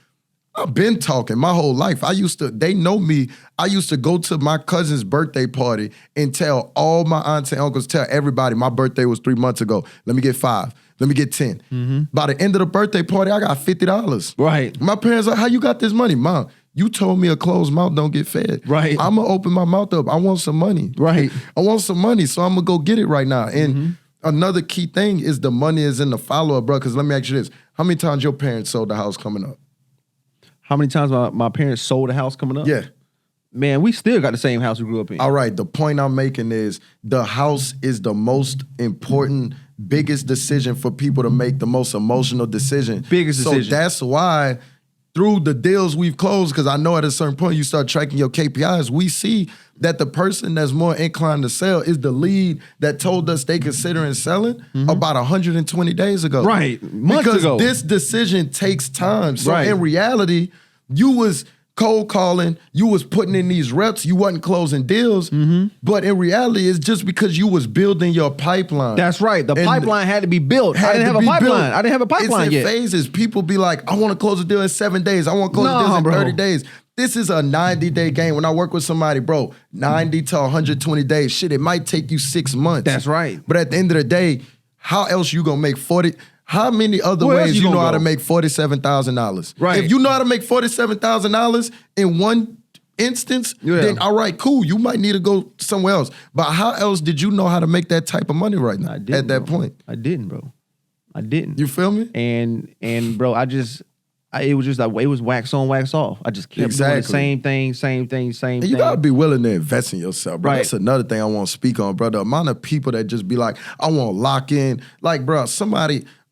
I've been talking my whole life. They know me. I used to go to my cousin's birthday party and tell all my aunts and uncles, tell everybody, my birthday was 3 months ago. Let me get 5. Let me get 10. By the end of the birthday party, I got $50. Right. My parents are like, how you got this money? Mom, you told me a closed mouth don't get fed. Right. I'm going to open my mouth up. I want some money. Right. I want some money, so I'm going to go get it right now. And another key thing is the money is in the follow-up, bro, because let me ask you this. How many times your parents sold the house coming up? How many times my parents sold a house coming up? Yeah. Man, we still got the same house we grew up in. All right, the point I'm making is the house is the most important, biggest decision for people to make, the most emotional decision. Biggest decision. So that's why through the deals we've closed, because I know at a certain point you start tracking your KPIs, we see that the person that's more inclined to sell is the lead that told us they considering selling about 120 days ago. Right, months ago. Because this decision takes time. So in reality, you was cold calling, you was putting in these reps, you wasn't closing deals, but in reality, it's just because you was building your pipeline. That's right. The pipeline had to be built. I didn't have a pipeline. I didn't have a pipeline yet. It's in phases. People be like, I want to close a deal in 7 days. I want to close a deal in 30 days. This is a 90-day game. When I work with somebody, bro, 90 to 120 days, shit, it might take you 6 months. That's right. But at the end of the day, how else you gonna make 40? How many other ways you know how to make $47,000? Right. If you know how to make $47,000 in one instance, then all right, cool. You might need to go somewhere else. But how else did you know how to make that type of money right now at that point? I didn't, bro. I didn't. You feel me? And bro, it was just like, it was wax on, wax off. I just kept doing the same thing. And you gotta be willing to invest in yourself, bro. Right. That's another thing I want to speak on, bro. The amount of people that just be like, I want to lock in. Like, bro,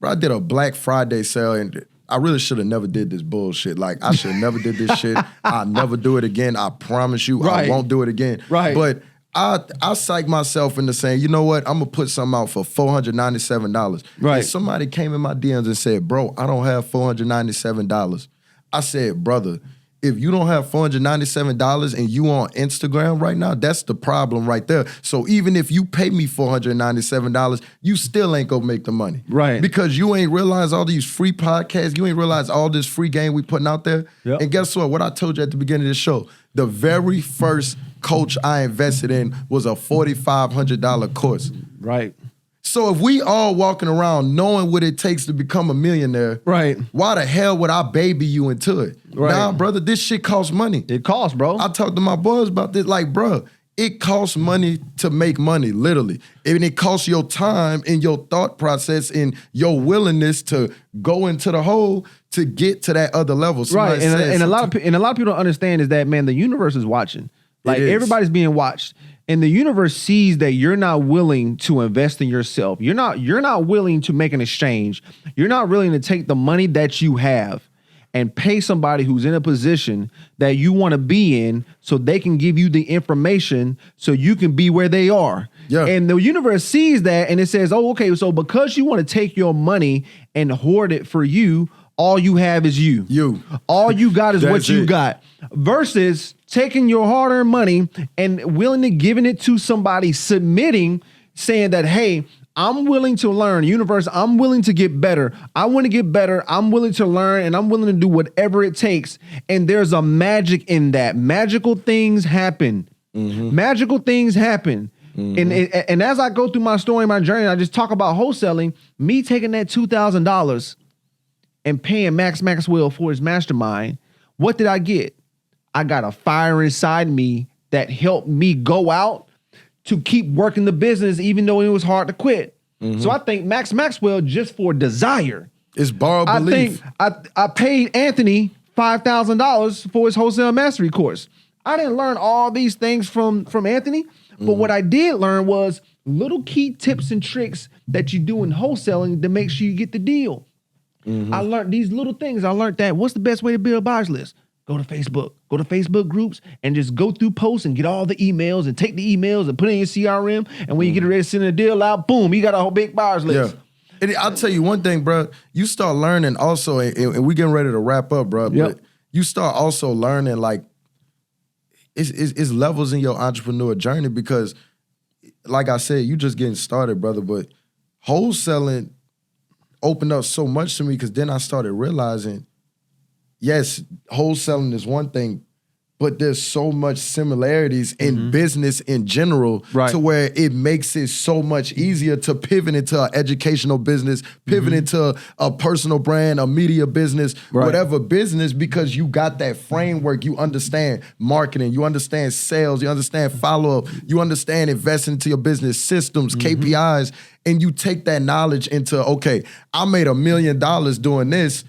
I did a Black Friday sale and I really should have never did this bullshit. Like, I should have never did this shit. I'll never do it again. I promise you, I won't do it again. Right. But I psych myself into saying, you know what? I'm gonna put something out for $497. Right. And somebody came in my DMs and said, bro, I don't have $497. I said, brother, if you don't have $497 and you on Instagram right now, that's the problem right there. So even if you pay me $497, you still ain't gonna make the money. Right. Because you ain't realized all these free podcasts, you ain't realized all this free game we putting out there. Yep. And guess what? What I told you at the beginning of the show, the very first coach I invested in was a $4,500 course. Right. So if we all walking around knowing what it takes to become a millionaire, right? Why the hell would I baby you into it? Right. Nah, brother, this shit costs money. It costs, bro. I talked to my boys about this, like, bro, it costs money to make money, literally. And it costs your time and your thought process and your willingness to go into the hole to get to that other level. Right, and a lot of people don't understand is that, man, the universe is watching. Like everybody's being watched. And the universe sees that you're not willing to invest in yourself. You're not willing to make an exchange. You're not willing to take the money that you have and pay somebody who's in a position that you want to be in so they can give you the information so you can be where they are. Yeah. And the universe sees that and it says, oh, okay, so because you want to take your money and hoard it for you, all you have is you. All you got is what you got. Versus taking your hard-earned money and willingly giving it to somebody, submitting, saying that, hey, I'm willing to learn. Universe, I'm willing to get better. I want to get better. I'm willing to learn and I'm willing to do whatever it takes. And there's a magic in that. Magical things happen. Magical things happen. And as I go through my story, my journey, I just talk about wholesaling, me taking that $2,000 and paying Max Maxwell for his mastermind. What did I get? I got a fire inside me that helped me go out to keep working the business, even though it was hard to quit. So I think Max Maxwell, just for desire, it's borrowed belief. I paid Anthony $5,000 for his wholesale mastery course. I didn't learn all these things from Anthony, but what I did learn was little key tips and tricks that you do in wholesaling to make sure you get the deal. I learned these little things. I learned that what's the best way to build a buyer's list? Go to Facebook groups and just go through posts and get all the emails and take the emails and put it in your CRM. And when you get ready to send a deal out, boom, you got a whole big buyer's list. Yeah. And I'll tell you one thing, bro. You start learning also, and we getting ready to wrap up, bro. But you start also learning like it's levels in your entrepreneur journey because, like I said, you just getting started, brother. But wholesaling opened up so much to me because then I started realizing, yes, wholesaling is one thing, but there's so much similarities in business in general to where it makes it so much easier to pivot into an educational business, pivot into a personal brand, a media business, whatever business, because you got that framework. You understand marketing, you understand sales, you understand follow-up, you understand investing into your business systems, KPIs, and you take that knowledge into, okay, I made $1 million doing this.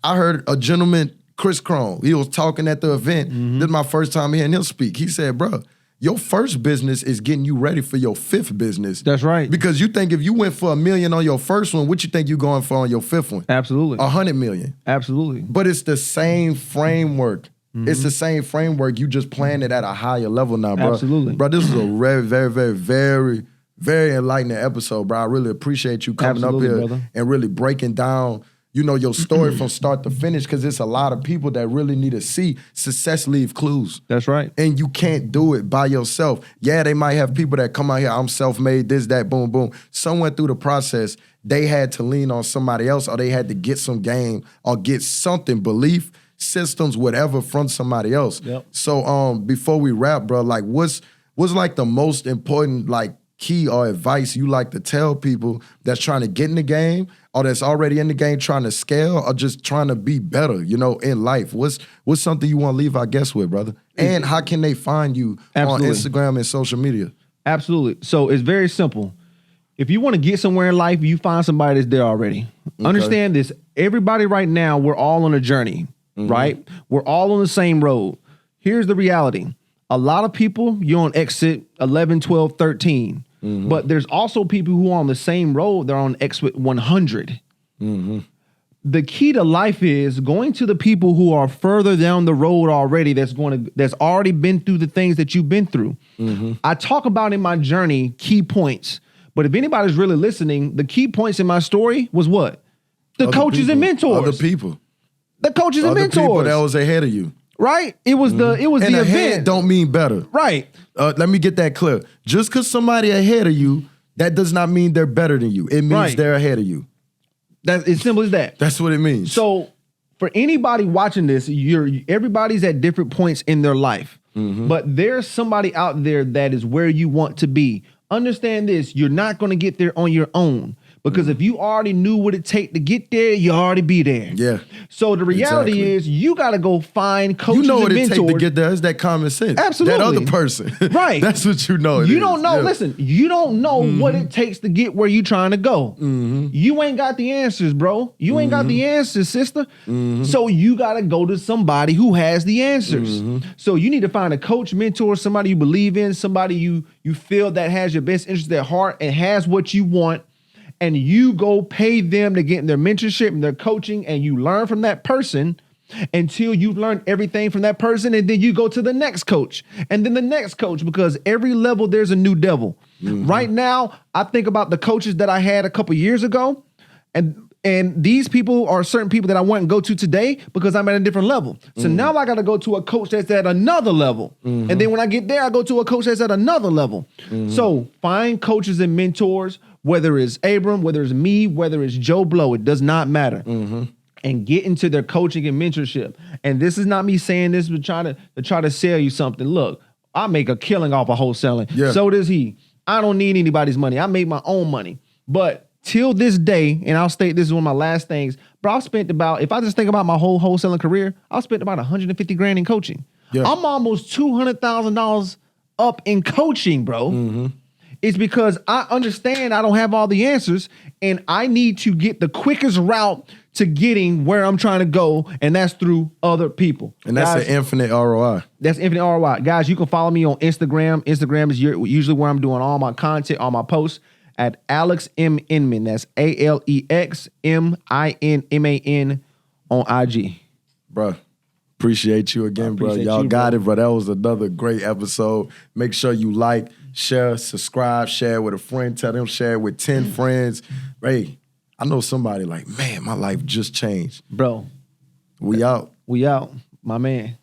I heard a gentleman, Chris Crone, he was talking at the event. This is my first time hearing him speak. He said, bro, your first business is getting you ready for your fifth business. That's right. Because you think if you went for $1 million on your first one, what you think you going for on your fifth one? Absolutely. 100 million. Absolutely. But it's the same framework. It's the same framework. You just playing it at a higher level now, bro. Absolutely. Bro, this is a very, very, very, very, very enlightening episode, bro. I really appreciate you coming up here and really breaking down, you know, your story from start to finish, because it's a lot of people that really need to see success leave clues. That's right. And you can't do it by yourself. Yeah, they might have people that come out here, I'm self-made, this, that, boom, boom. Somewhere through the process, they had to lean on somebody else, or they had to get some game or get something, belief, systems, whatever, from somebody else. So before we wrap, bro, like what's like the most important like key or advice you like to tell people that's trying to get in the game, or that's already in the game trying to scale, or just trying to be better, you know, in life? What's something you want to leave our guests with, brother? And how can they find you on Instagram and social media? Absolutely. So it's very simple. If you want to get somewhere in life, you find somebody that's there already. Understand this. Everybody right now, we're all on a journey, right? We're all on the same road. Here's the reality. A lot of people, you're on exit 11, 12, 13. But there's also people who are on the same road. They're on exit 100. The key to life is going to the people who are further down the road already, that's already been through the things that you've been through. I talk about in my journey key points, but if anybody's really listening, the key points in my story was what? The coaches and mentors. Other people. The coaches and mentors. People that was ahead of you. Right? It was the event. Don't mean better. Right. Let me get that clear. Just because somebody ahead of you, that does not mean they're better than you. It means they're ahead of you. That's as simple as that. That's what it means. So for anybody watching this, everybody's at different points in their life. But there's somebody out there that is where you want to be. Understand this, you're not going to get there on your own. Because if you already knew what it take to get there, you already be there. Yeah. So the reality is you got to go find coaches You know what and it mentors. takes to get there. It's that common sense. Absolutely. That other person. Right. That's what you know. You don't know. Listen, you don't know what it takes to get where you trying to go. You ain't got the answers, bro. You ain't got the answers, sister. So you got to go to somebody who has the answers. So you need to find a coach, mentor, somebody you believe in, somebody you feel that has your best interest at heart and has what you want. And you go pay them to get in their mentorship and their coaching, and you learn from that person until you've learned everything from that person, and then you go to the next coach and then the next coach, because every level there's a new devil. Right now, I think about the coaches that I had a couple years ago, and these people are certain people that I want to go to today because I'm at a different level. So now I got to go to a coach that's at another level. And then when I get there, I go to a coach that's at another level. So find coaches and mentors, whether it's Abram, whether it's me, whether it's Joe Blow, it does not matter. And get into their coaching and mentorship. And this is not me saying this, but try to sell you something. Look, I make a killing off of wholesaling. Yeah. So does he. I don't need anybody's money. I make my own money. But till this day, and I'll state this is one of my last things, but I've spent about, if I just think about my whole wholesaling career, I've spent about $150,000 in coaching. Yeah. I'm almost $200,000 up in coaching, bro. It's because I understand I don't have all the answers, and I need to get the quickest route to getting where I'm trying to go, and that's through other people. And that's an infinite ROI. That's infinite ROI. Guys, you can follow me on Instagram. Instagram is usually where I'm doing all my content, all my posts, at Alex M. Inman. That's AlexMinman on IG. Bro, appreciate you again, bro. Y'all got it, bro. That was another great episode. Make sure you like, share, subscribe, share with a friend. Tell them, share with 10 friends. Hey, I know somebody like, man, my life just changed. Bro. We out. We out, my man.